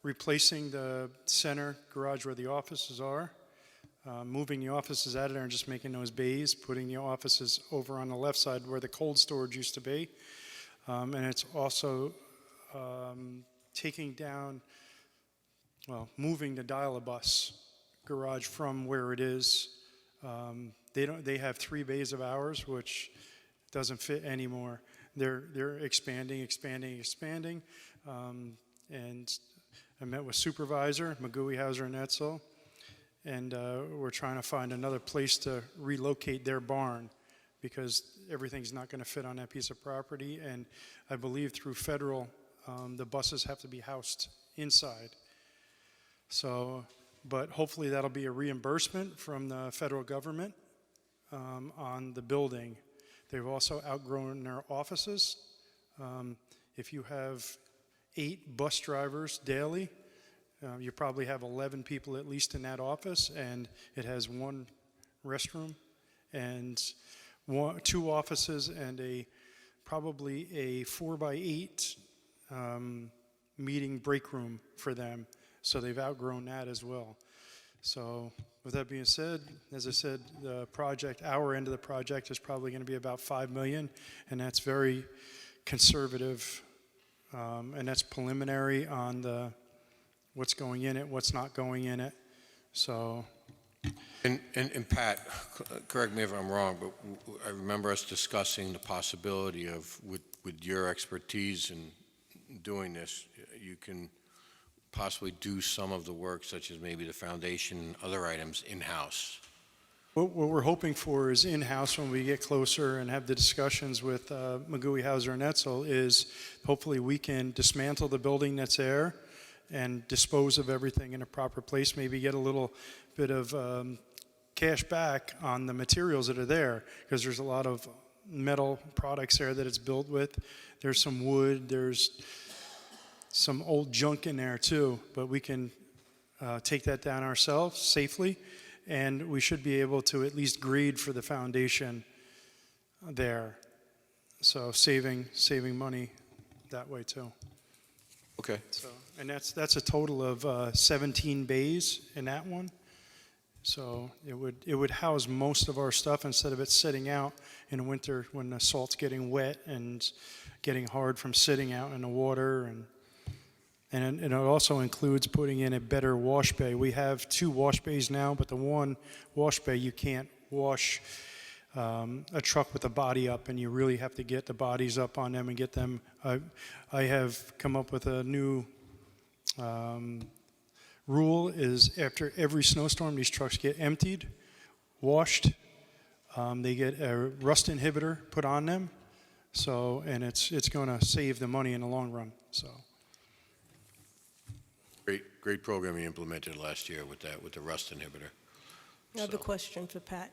replacing the center garage where the offices are, moving the offices out of there and just making those bays, putting the offices over on the left side where the cold storage used to be. And it's also moving the dial-a-bus garage from where it is. They have 3 bays of ours, which doesn't fit anymore. They're expanding. And I met with supervisor, Magui, Hauser, and Etzel, and we're trying to find another place to relocate their barn because everything's not going to fit on that piece of property. And I believe through federal, the buses have to be housed inside. So, but hopefully that'll be a reimbursement from the federal government on the building. They've also outgrown their offices. If you have 8 bus drivers daily, you probably have 11 people at least in that office, and it has 1 restroom and 2 offices and probably a 4x8 meeting break room for them. So they've outgrown that as well. So with that being said, as I said, our end of the project is probably going to be about $5 million, and that's very conservative, and that's preliminary on what's going in it, what's not going in it. So. And Pat, correct me if I'm wrong, but I remember us discussing the possibility of, with your expertise in doing this, you can possibly do some of the work, such as maybe the foundation and other items, in-house. What we're hoping for is in-house when we get closer and have the discussions with Magui, Hauser, and Etzel is hopefully we can dismantle the building that's there and dispose of everything in a proper place, maybe get a little bit of cash back on the materials that are there, because there's a lot of metal products there that it's built with. There's some wood, there's some old junk in there too, but we can take that down ourselves safely, and we should be able to at least grade for the foundation there. So saving money that way too. Okay. So, and that's a total of 17 bays in that one. So it would house most of our stuff instead of it sitting out in the winter when the salt's getting wet and getting hard from sitting out in the water. And it also includes putting in a better wash bay. We have 2 wash bays now, but the one wash bay, you can't wash a truck with the body up, and you really have to get the bodies up on them and get them. I have come up with a new rule is after every snowstorm, these trucks get emptied, washed. They get a rust inhibitor put on them. So, and it's going to save the money in the long run. So, Great program you implemented last year with the rust inhibitor. I have a question for Pat.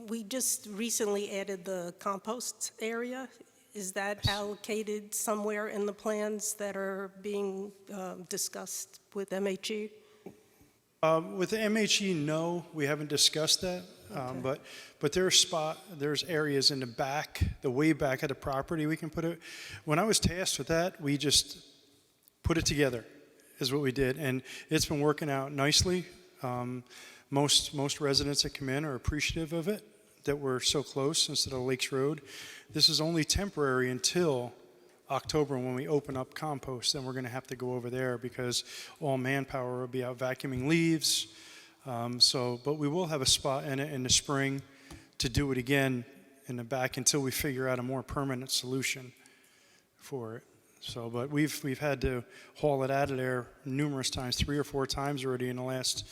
We just recently added the compost area. Is that allocated somewhere in the plans that are being discussed with MHE? with the MHE, no, we haven't discussed that. But there's areas in the back, the way back of the property we can put it. When I was tasked with that, we just put it together, is what we did, and it's been working out nicely. Most residents that come in are appreciative of it, that we're so close instead of Lakes Road. This is only temporary until October when we open up compost. Then we're going to have to go over there because all manpower will be out vacuuming leaves. But we will have a spot in it in the spring to do it again in the back until we figure out a more permanent solution for it. But we've had to haul it out of there numerous times, 3 or 4 times already in the last,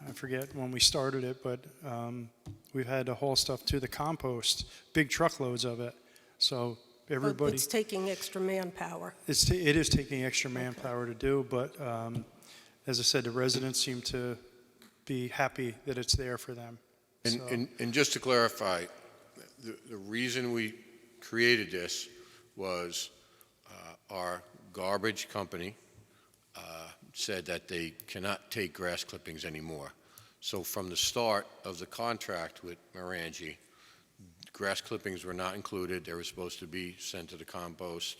I forget when we started it, but we've had to haul stuff to the compost, big truckloads of it. So everybody. But it's taking extra manpower. It is taking extra manpower to do, but as I said, the residents seem to be happy that it's there for them. And just to clarify, the reason we created this was our garbage company said that they cannot take grass clippings anymore. So from the start of the contract with Morangi, grass clippings were not included. They were supposed to be sent to the compost.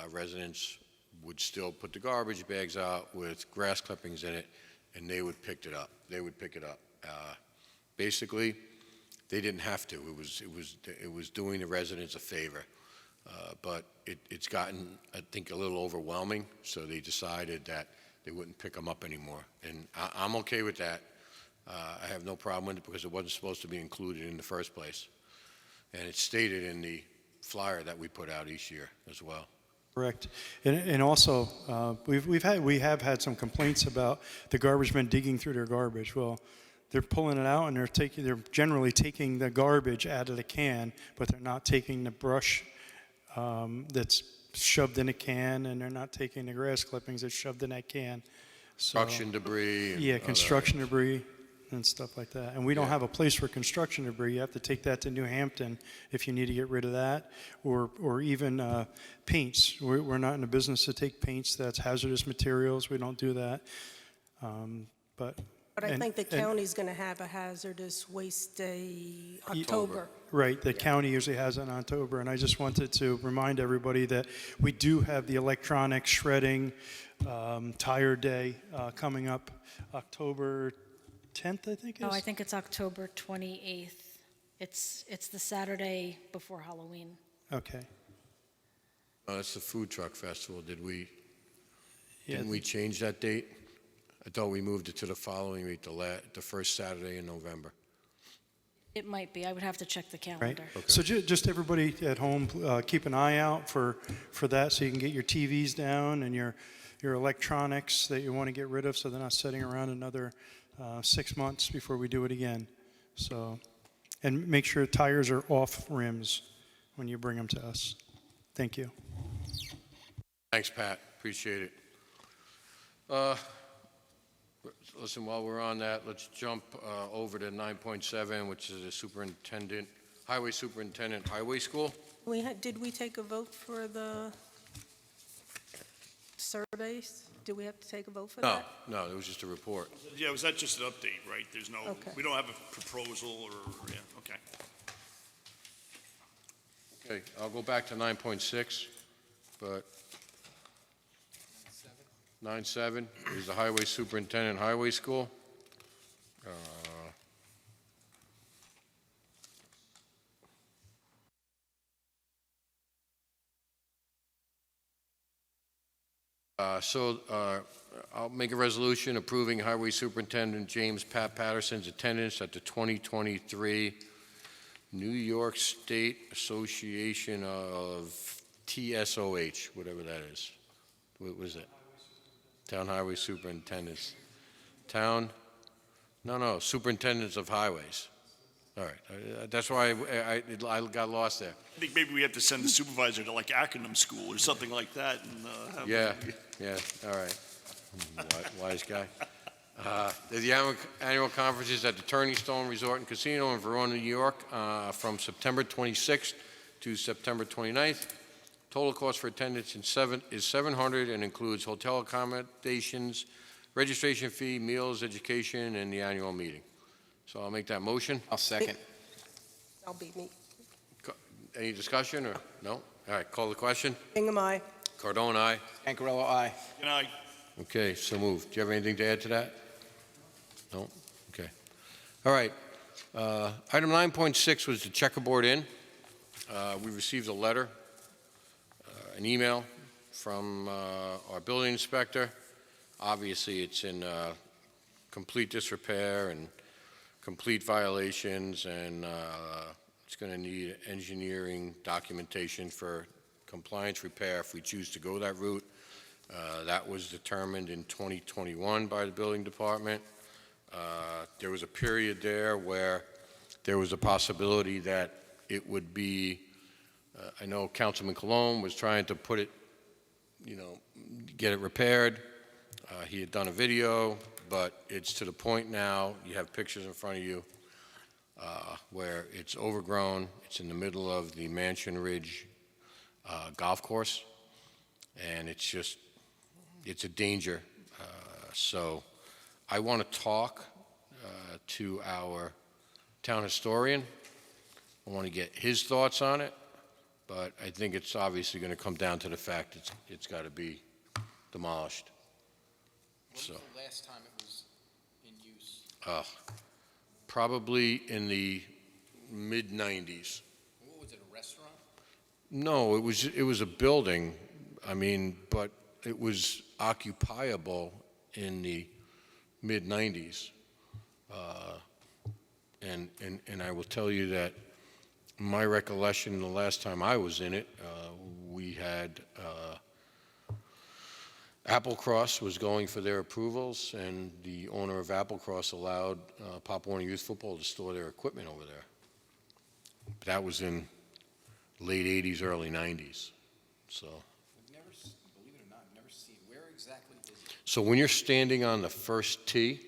Residents would still put the garbage bags out with grass clippings in it, and they would pick it up. Basically, they didn't have to. It was doing the residents a favor. But it's gotten, I think, a little overwhelming, so they decided that they wouldn't pick them up anymore. And I'm okay with that. I have no problem with it because it wasn't supposed to be included in the first place. And it's stated in the flyer that we put out each year as well. Correct. And also, we have had some complaints about the garbage men digging through their garbage. Well, they're pulling it out and they're generally taking the garbage out of the can, but they're not taking the brush that's shoved in a can, and they're not taking the grass clippings that's shoved in that can. So, Construction debris. Yeah, construction debris and stuff like that. And we don't Yeah. have a place for construction debris. You have to take that to New Hampton if you need to get rid of that, or even paints. We're not in the business to take paints. That's hazardous materials. We don't do that. But I think the county's going to have a hazardous waste day October. Right, the county usually has it in October, and I just wanted to remind everybody that we do have the electronic shredding tire day coming up October 10th, I think. No, I think it's October 28th. It's the Saturday before Halloween. Okay. That's the food truck festival. Didn't Yeah. we change that date? I thought we moved it to the following week, the first Saturday in November. It might be. I would have to check the Right. calendar. So just everybody at home, keep an eye out for that, so you can get your TVs down and your electronics that you want to get rid of, so they're not sitting around another 6 months before we do it again. So, and make sure tires are off rims when you bring them to us. Thank you. Thanks, Pat. Appreciate it. Listen, while we're on that, let's jump over to 9.7, which is the Highway Superintendent Highway School. Did we take a vote for the surveys? Did we have to take a vote for that? No, it was just a report. Yeah, was that just an update, right? There's no, Okay. we don't have a proposal or, yeah, okay. Okay, I'll go back to 9.6, but 9.7 is the Highway Superintendent Highway School. I'll make a resolution approving Highway Superintendent James Pat Patterson's attendance at the 2023 New York State Association of TSOH, whatever that is. What was it? Town Highway Superintendents. Superintendents of Highways. All right, that's why I got lost there. I think maybe we have to send the supervisor to like acronym school or something like that. And, have Yeah, all right. Wise guy. The annual conferences at the Turning Stone Resort and Casino in Verona, New York, from September 26th to September 29th. Total cost for attendance is $700 and includes hotel accommodations, registration fee, meals, education, and the annual meeting. So I'll make that motion. I'll second. I'll be me. Any discussion or no? All right, call the question. Hingham, aye. Cardone, aye. Ancarello, aye. Good night. Okay, so moved. Do you have anything to add to that? No? Okay. All right. Item 9.6 was the checkerboard inn. We received a letter, an email from our building inspector. Obviously, it's in complete disrepair and complete violations, and it's going to need engineering documentation for compliance repair if we choose to go that route. That was determined in 2021 by the building department. There was a period there where there was a possibility that it would be, I know Councilman Colon was trying to put it, get it repaired. He had done a video, but it's to the point now, you have pictures in front of you, where it's overgrown. It's in the middle of the Mansion Ridge golf course, and it's a danger. So I want to talk to our town historian. I want to get his thoughts on it, but I think it's obviously going to come down to the fact it's got to be demolished. When was the last time it was in use? Probably in the mid-90s. What was it, a restaurant? No, it was a building, but it was occupiable in the mid-90s. And I will tell you that my recollection, the last time I was in it, we had Applecross was going for their approvals, and the owner of Applecross allowed Pop Warner Youth Football to store their equipment over there. That was in late 80s, early 90s. So. Believe it or not, I've never seen. Where exactly is it? So when you're standing on the first tee,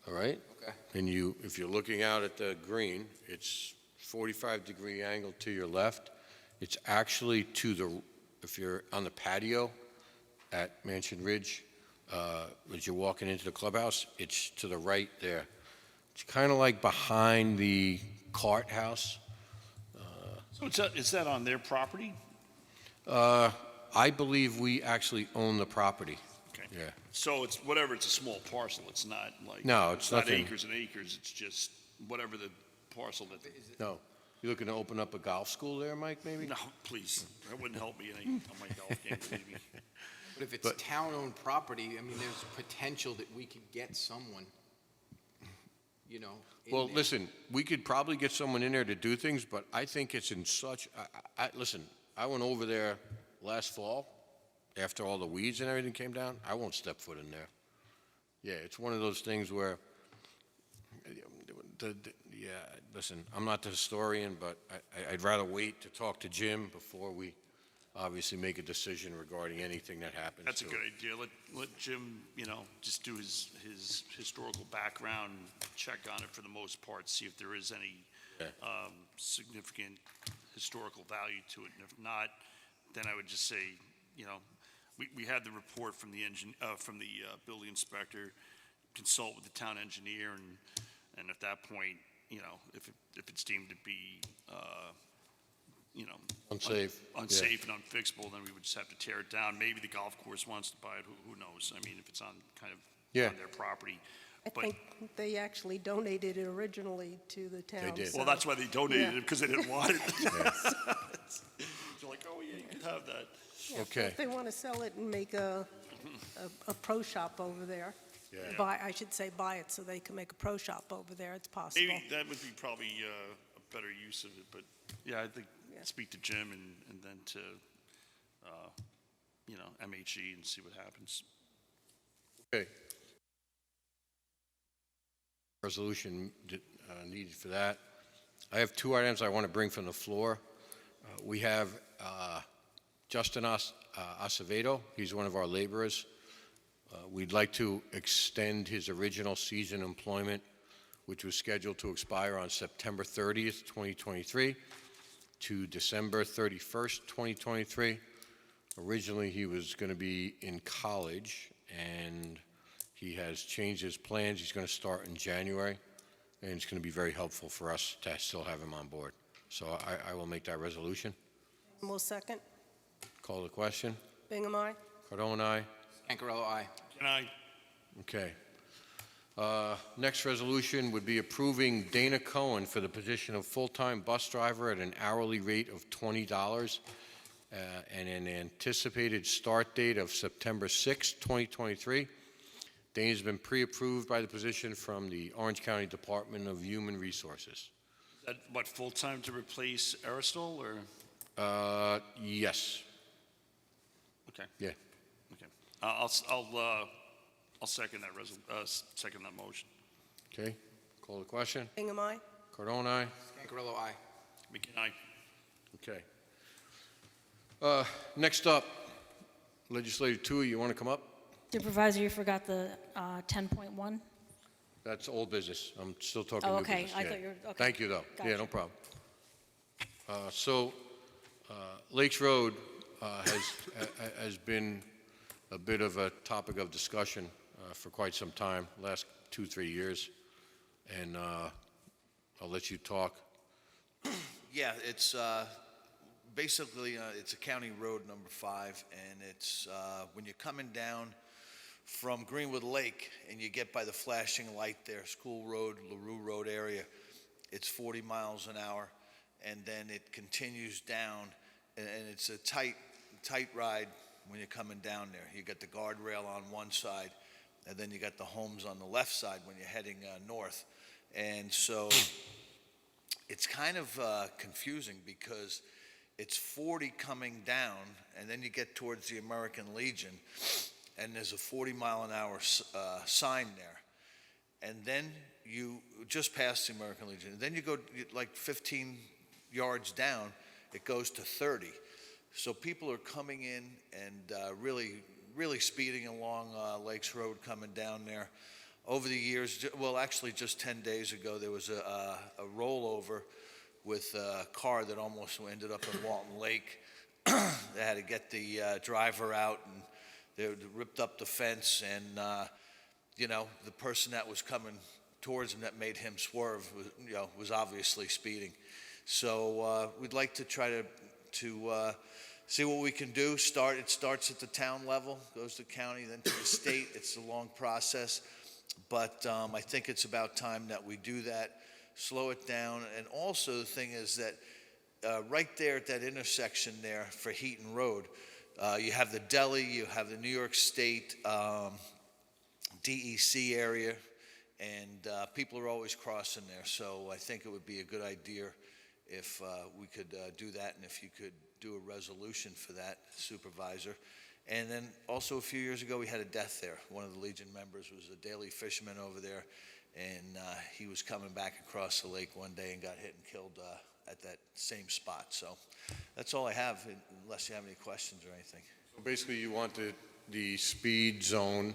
all right? Okay. And if you're looking out at the green, it's 45-degree angle to your left. It's actually if you're on the patio at Mansion Ridge, as you're walking into the clubhouse, it's to the right there. It's kind of like behind the cart house. So is that on their property? I believe we actually own the property. Okay. Yeah. So it's a small parcel. It's not like. No, it's not nothing. acres and acres. It's just whatever the parcel that. No. You looking to open up a golf school there, Mike, maybe? No, please. That wouldn't help me on my golf game, maybe. But if it's town-owned property, there's potential that we could get someone, in Well, there. listen, we could probably get someone in there to do things, but I think it's in such, listen, I went over there last fall after all the weeds and everything came down. I won't step foot in there. Yeah, it's one of those things where, listen, I'm not the historian, but I'd rather wait to talk to Jim before we obviously make a decision regarding anything that happens. That's a to good it. idea. Let Jim, just do his historical background, check on it for the most part, see if there is any Okay. significant historical value to it. And if not, then I would just say, we had the report from the building inspector, consult with the town engineer, and at that point, if it's deemed to be, Unsafe. unsafe and unfixable, then we would just have to tear it down. Maybe the golf course wants to buy it. Who knows? If it's on kind of Yeah. on their property. I But- think they actually donated it originally to the town. did. so- Well, that's why they donated Yeah. it, because they didn't want it. They're like, oh, yeah, you can have that. Yeah, so Okay. If they want to sell it and make a pro shop over there, Yeah. I should say buy it so they can make a pro shop over there, it's possible. Maybe that would be probably a better use of it, but, yeah, I think, Yeah. speak to Jim and then to, MHE and see what happens. Okay. Resolution needed for that. I have two items I want to bring from the floor. We have Justin Acevedo. He's one of our laborers. We'd like to extend his original season employment, which was scheduled to expire on September 30th, 2023, to December 31st, 2023. Originally, he was going to be in college, and he has changed his plans. He's going to start in January, and it's going to be very helpful for us to still have him on board. So I will make that resolution. Will second. Call the question. Bingham, aye. Cardone, aye. Ancarello, aye. Can I, Okay. Next resolution would be approving Dana Cohen for the position of full-time bus driver at an hourly rate of $20 and an anticipated start date of September 6, 2023. Dana's been pre-approved by the position from the Orange County Department of Human Resources. that, what, full-time to replace Aristol, or? Yes. Okay. Yeah. Okay. I'll second that second that motion. Okay. Call the question. Bingham, aye. Cardone, aye. Ancarello, aye. McKinn, aye. Okay. Next up, Legislative Tui, you want to come up? Supervisor, you forgot the 10.1? That's old business. I'm still talking Oh, new okay. business. I Yeah. thought you were- okay. Thank you, though. Yeah, Gotcha. no problem. Lakes Road has been a bit of a topic of discussion for quite some time, last 2-3 years, and I'll let you talk. Yeah, it's basically, it's a county road, number 5, and it's when you're coming down from Greenwood Lake and you get by the flashing light there, School Road, LaRue Road area, it's 40 miles an hour, and then it continues down, and it's a tight ride when you're coming down there. You got the guardrail on one side, and then you got the homes on the left side when you're heading north. And so it's kind of confusing because it's 40 coming down, and then you get towards the American Legion, and there's a 40-mile-an-hour sign there. And then you just past the American Legion, and then you go like 15 yards down, it goes to 30. So people are coming in and really speeding along Lakes Road coming down there. Over the years, well, actually just 10 days ago, there was a rollover with a car that almost ended up in Walton Lake. They had to get the driver out, and they ripped up the fence, and the person that was coming towards him that made him swerve was obviously speeding. So we'd like to try to see what we can do. It starts at the town level, goes to county, then to the state. It's a long process, but I think it's about time that we do that, slow it down. And also the thing is that right there at that intersection there for Heaton Road, you have the deli, you have the New York State DEC area, and people are always crossing there. So I think it would be a good idea if we could do that, and if you could do a resolution for that, Supervisor. And then also a few years ago, we had a death there. One of the Legion members was a daily fisherman over there, and he was coming back across the lake one day and got hit and killed at that same spot. So that's all I have, unless you have any questions or anything. Basically, you want the speed zone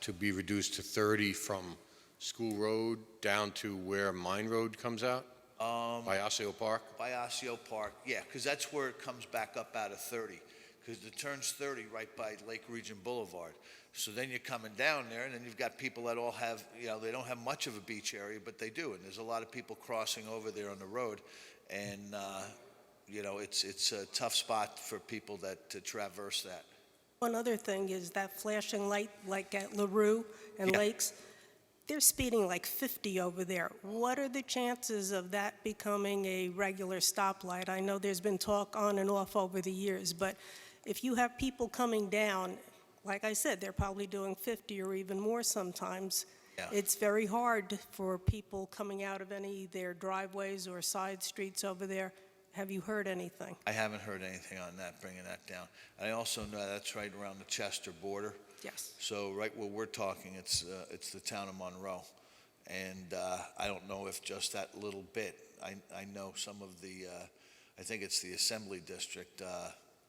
to be reduced to 30 from School Road down to where Mine Road comes out? By Osseo Park? By Osseo Park, yeah, because that's where it comes back up out of 30, because it turns 30 right by Lake Region Boulevard. So then you're coming down there, and then you've got people that all have, they don't have much of a beach area, but they do, and there's a lot of people crossing over there on the road, and, it's a tough spot for people to traverse that. One other thing is that flashing light, like at LaRue and Yeah. Lakes, they're speeding like 50 over there. What are the chances of that becoming a regular stoplight? I know there's been talk on and off over the years, but if you have people coming down, like I said, they're probably doing 50 or even more sometimes. Yeah. It's very hard for people coming out of any of their driveways or side streets over there. Have you heard anything? I haven't heard anything on that, bringing that down. I also know that's right around the Chester border. Yes. So right where we're talking, it's the town of Monroe. And I don't know if just that little bit, I know some of the, I think it's the Assembly District,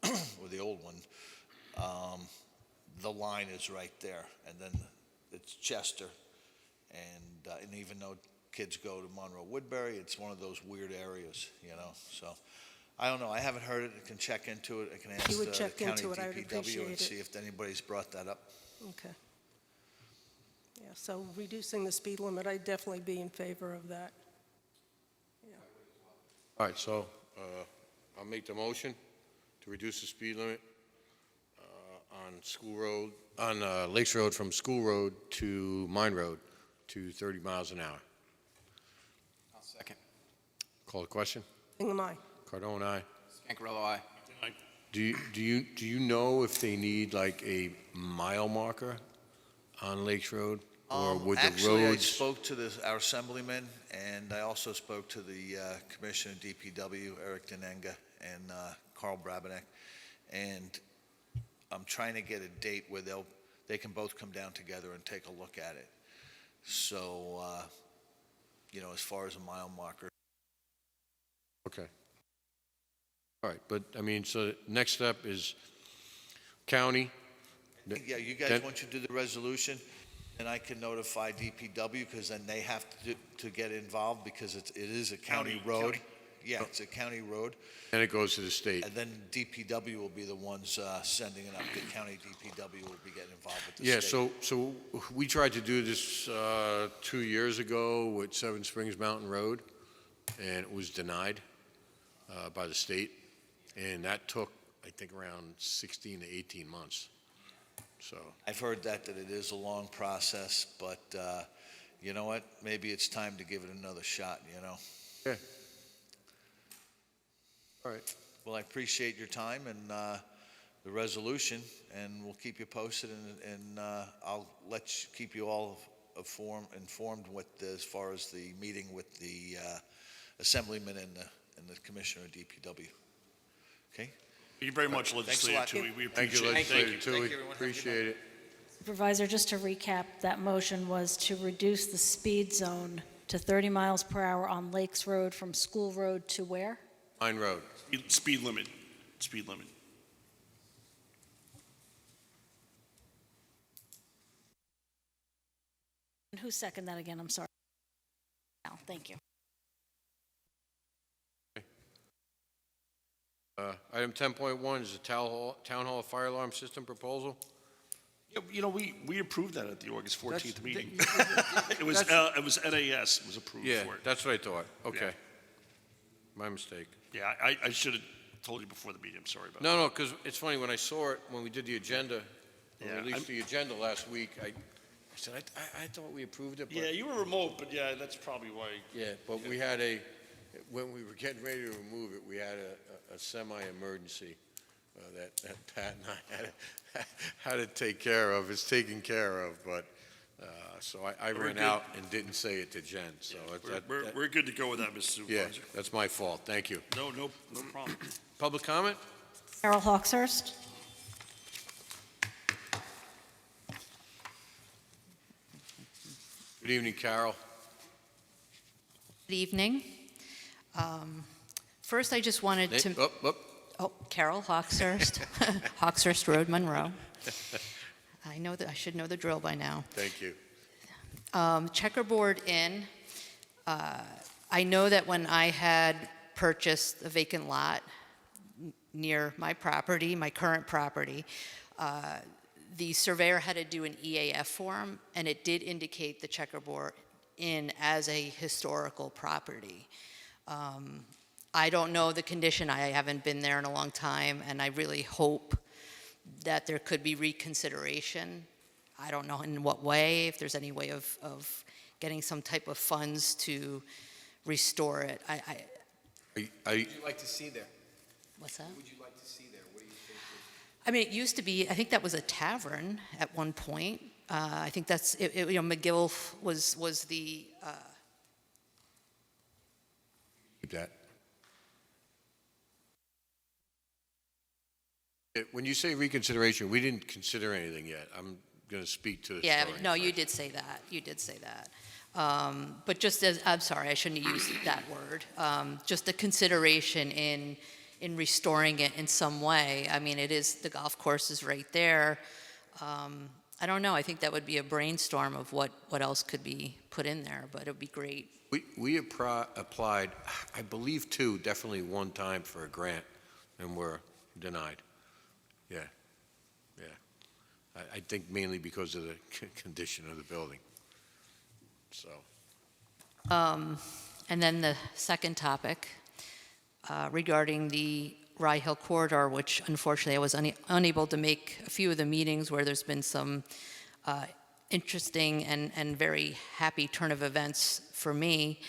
or the old one, the line is right there. And then it's Chester. And even though kids go to Monroe Woodbury, it's one of those weird areas, you know, so. I don't know, I haven't heard it, I can check into it, I can ask You would the check county into it, I would DPW appreciate and it. see if anybody's brought that up. Okay. Yeah, so reducing the speed limit, I'd definitely be in favor of that. All right, so I'll make the motion to reduce the speed limit on School Road, on Lakes Road from School Road to Mine Road to 30 miles an hour. I'll second. Call the question? Hingham, aye. Cardone, aye. Scancarello, aye. Do you know if they need like a mile marker on Lakes Road? Or would the Actually, I roads? spoke to our assemblyman, and I also spoke to the commissioner of DPW, Eric Denenga, and Carl Brabenek, and I'm trying to get a date where they can both come down together and take a look at it. So, as far as a mile marker. Okay. All right, but, I mean, so next step is county. Yeah, you guys, once you do the resolution, then I can notify DPW, because then they have to get involved, because it is a county road. Yeah, it's a county road. And it goes to the state. And then DPW will be the ones sending it up. The county DPW will be getting involved with the Yeah, state. so we tried to do this 2 years ago with Seven Springs Mountain Road, and it was denied by the state. And that took, I think, around 16 to 18 months. So, I've heard that it is a long process, but you know what? Maybe it's time to give it another shot, you know? yeah. All right. Well, I appreciate your time and the resolution, and we'll keep you posted, and I'll keep you all informed as far as the meeting with the assemblyman and the commissioner of DPW. Okay? Thank you very much, Thanks a Legislator lot. Tui. We Thank you, appreciate it. Legislator Tui. Thank you, everyone. Have a good Appreciate it. Supervisor, just to recap, that motion was to reduce the speed zone to 30 miles per hour on Lakes Road from School Road to where? Mine Road. Speed limit. Speed limit. And who seconded that again? I'm sorry. Al, thank you. Item 10.1 is the Town Hall Fire Alarm System proposal. Yeah, we approved that at the August 14th meeting. It was NAS was approved Yeah, for it. that's what I thought. Okay. Yeah. My mistake. Yeah, I should have told you before the meeting. I'm sorry about that. No, because it's funny, when I saw it, when we did the agenda, when Yeah, we released the agenda last week, I said, I thought we approved it, but. Yeah, you were remote, but yeah, that's probably why. Yeah, but we had when we were getting ready to remove it, we had a semi-emergency that Pat and I had to take care of. It's taken care of, but, so I We're ran good. out and didn't say it to Jen, so. We're good to go with that, Mr. Yeah, Supervisor. that's my fault. Thank you. No problem. Public comment? Carol Hawkshurst? Good evening, Carol. Good evening. First, I just wanted to... Oh, Carol Hawkshurst, Hawkshurst Road, Monroe. I know that I should know the drill by now. Thank you. Checkerboard Inn, I know that when I had purchased a vacant lot near my property, my current property, the surveyor had to do an EAF form, and it did indicate the Checkerboard Inn as a historical property. I don't know the condition. I haven't been there in a long time, and I really hope that there could be reconsideration. I don't know in what way, if there's any way of getting some type of funds to restore it. Are What would you like to see there? What's that? What would you like to see there? What do you think? I mean, it used to be, I think that was a tavern at one point. I think that's, McGill was the, Keep that. When you say reconsideration, we didn't consider anything yet. I'm going to speak to the yeah, story no, you first. did say that. You did say that. But just as, I'm sorry, I shouldn't have used that word. Just a consideration in restoring it in some way. I mean, it is, the golf course is right there. I don't know, I think that would be a brainstorm of what else could be put in there, but it would be great. We applied, I believe definitely one time for a grant, and were denied. Yeah, yeah. I think mainly because of the condition of the building. So. And then the second topic regarding the Rye Hill corridor, which unfortunately I was unable to make a few of the meetings where there's been some interesting and very happy turn of events for me.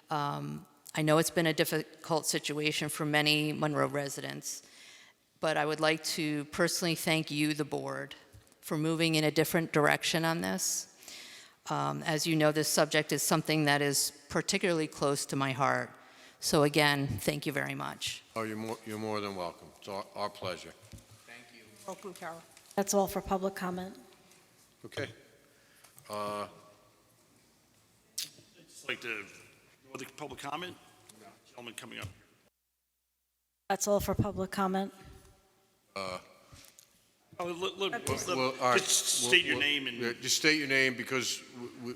I know it's been a difficult situation for many Monroe residents, but I would like to personally thank you, the board, for moving in a different direction on this. As you know, this subject is something that is particularly close to my heart. So again, thank you very much. Oh, you're more than welcome. It's our pleasure. Thank you. Welcome, Carol. That's all for public comment. Okay. I'd just like to, the public comment? Gentleman coming up. That's all for public comment. Well, all right. Just state your name and. Yeah, just state your name, because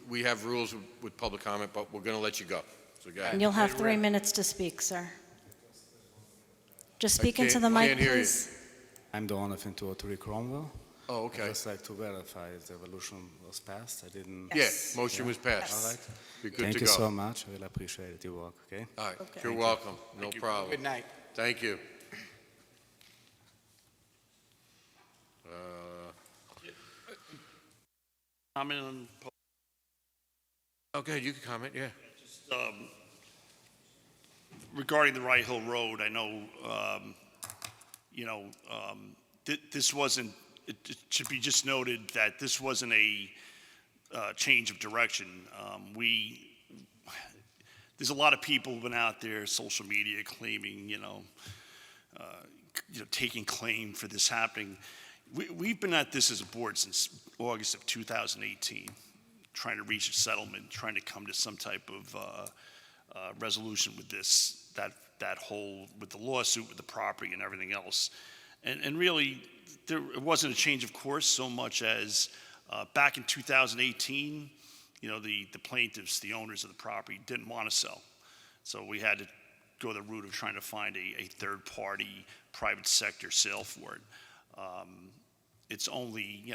we have rules with public comment, but we're going to let you go. So go And ahead. you'll have 3 minutes to speak, sir. Just speak can't- into the mic, can't hear you. please. I'm the owner of 203 Cromwell. Oh, I'd okay. just like to verify if the evolution was passed. I didn't. Yeah, motion was passed. All right. You're good Thank to you go. so much. I will appreciate your work, okay? All right, Okay. you're welcome. No problem. Good night. Thank you. Comment on, Okay, you can comment, yeah. regarding the Rye Hill Road, I know, this wasn't, it should be just noted that this wasn't a change of direction. There's a lot of people who've been out there, social media, claiming, taking claim for this happening. We've been at this as a board since August of 2018, trying to reach a settlement, trying to come to some type of resolution with this, that whole, with the lawsuit, with the property and everything else. And really, it wasn't a change of course so much as back in 2018, the plaintiffs, the owners of the property, didn't want to sell. So we had to go the route of trying to find a third-party, private sector sale for it. It's only,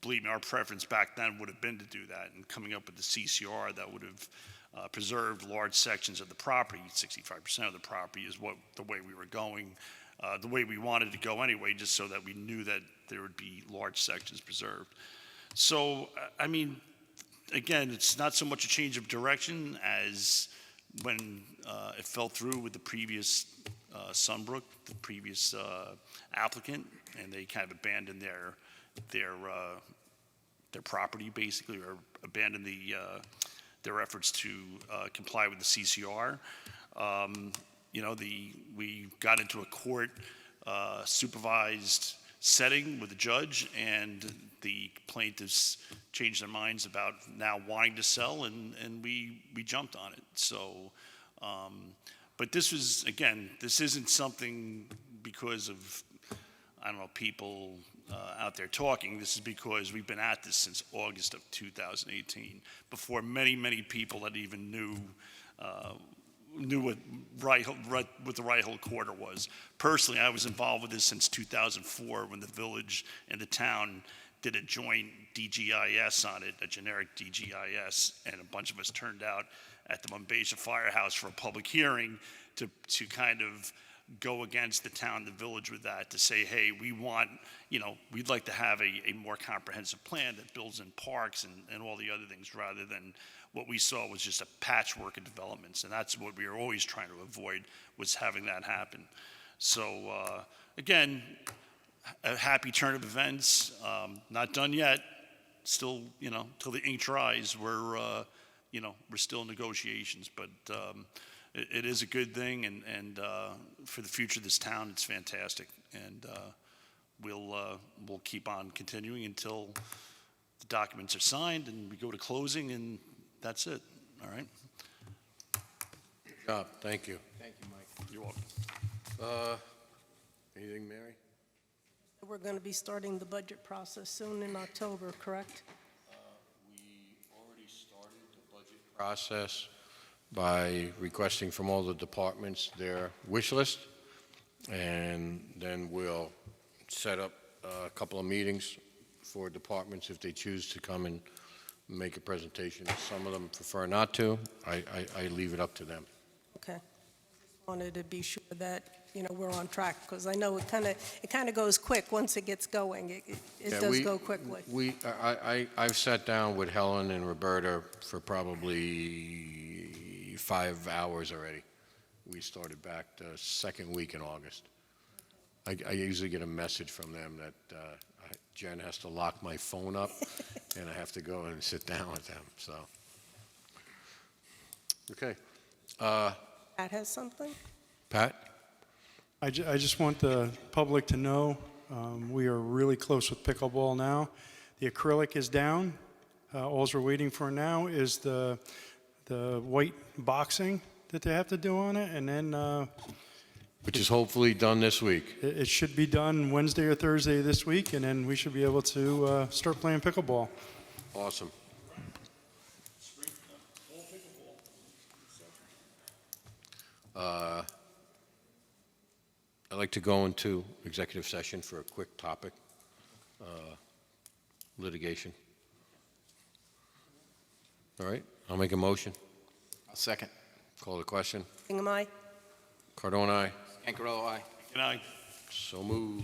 believe me, our preference back then would have been to do that, and coming up with the CCR that would have preserved large sections of the property. 65% of the property is the way we were going, the way we wanted to go anyway, just so that we knew that there would be large sections preserved. So, I mean, again, it's not so much a change of direction as when it fell through with the previous Sunbrook, the previous applicant, and they kind of abandoned their property basically, or abandoned their efforts to comply with the CCR. We got into a court supervised setting with the judge, and the plaintiffs changed their minds about now wanting to sell, and we jumped on it. So, but this was, again, this isn't something because of, I don't know, people out there talking. This is because we've been at this since August of 2018, before many people that even knew what the Rye Hill corridor was. Personally, I was involved with this since 2004, when the village and the town did a joint DGIS on it, a generic DGIS, and a bunch of us turned out at the Mumbasia Firehouse for a public hearing to kind of go against the town, the village with that, to say, hey, we want, we'd like to have a more comprehensive plan that builds in parks and all the other things, rather than what we saw was just a patchwork of developments. And that's what we were always trying to avoid, was having that happen. So, again, a happy turn of events, not done yet. Still, till the ink dries, we're still in negotiations, but it is a good thing, and for the future of this town, it's fantastic, and we'll keep on continuing until the documents are signed and we go to closing, and that's it. All right. Good job. Thank you. Thank you, Mike. You're welcome. Anything, Mary? We're going to be starting the budget process soon in October, correct? We already started the budget process by requesting from all the departments their wish list, and then we'll set up a couple of meetings for departments if they choose to come and make a presentation. Some of them prefer not to. I leave it up to them. Okay. Just wanted to be sure that, we're on track, because I know it kind of goes quick once it gets going. It Yeah, does go quickly. I've sat down with Helen and Roberta for probably 5 hours already. We started back the second week in August. I usually get a message from them that Jen has to lock my phone up, and I have to go and sit down with them, so. Okay. Pat has something? Pat? I just want the public to know, we are really close with pickleball now. The acrylic is down. All we're waiting for now is the white boxing that they have to do on it, and then Which is hopefully done this week. it should be done Wednesday or Thursday this week, and then we should be able to start playing pickleball. Awesome. I'd like to go into executive session for a quick topic, litigation. All right, I'll make a motion. I'll second. Call the question. Hingham, aye? Cardone, aye. Ancarello, aye. Good night. So moved.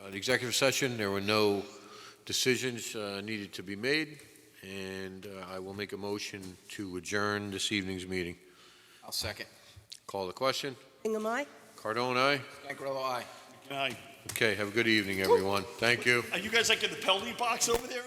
an executive session. There were no decisions needed to be made, and I will make a motion to adjourn this evening's meeting. I'll second. Call the question. Hingham, aye? Cardone, aye? Gangarello, aye. Good night. Okay, have a good evening, everyone. Thank you. Are you guys like in the penalty box over there?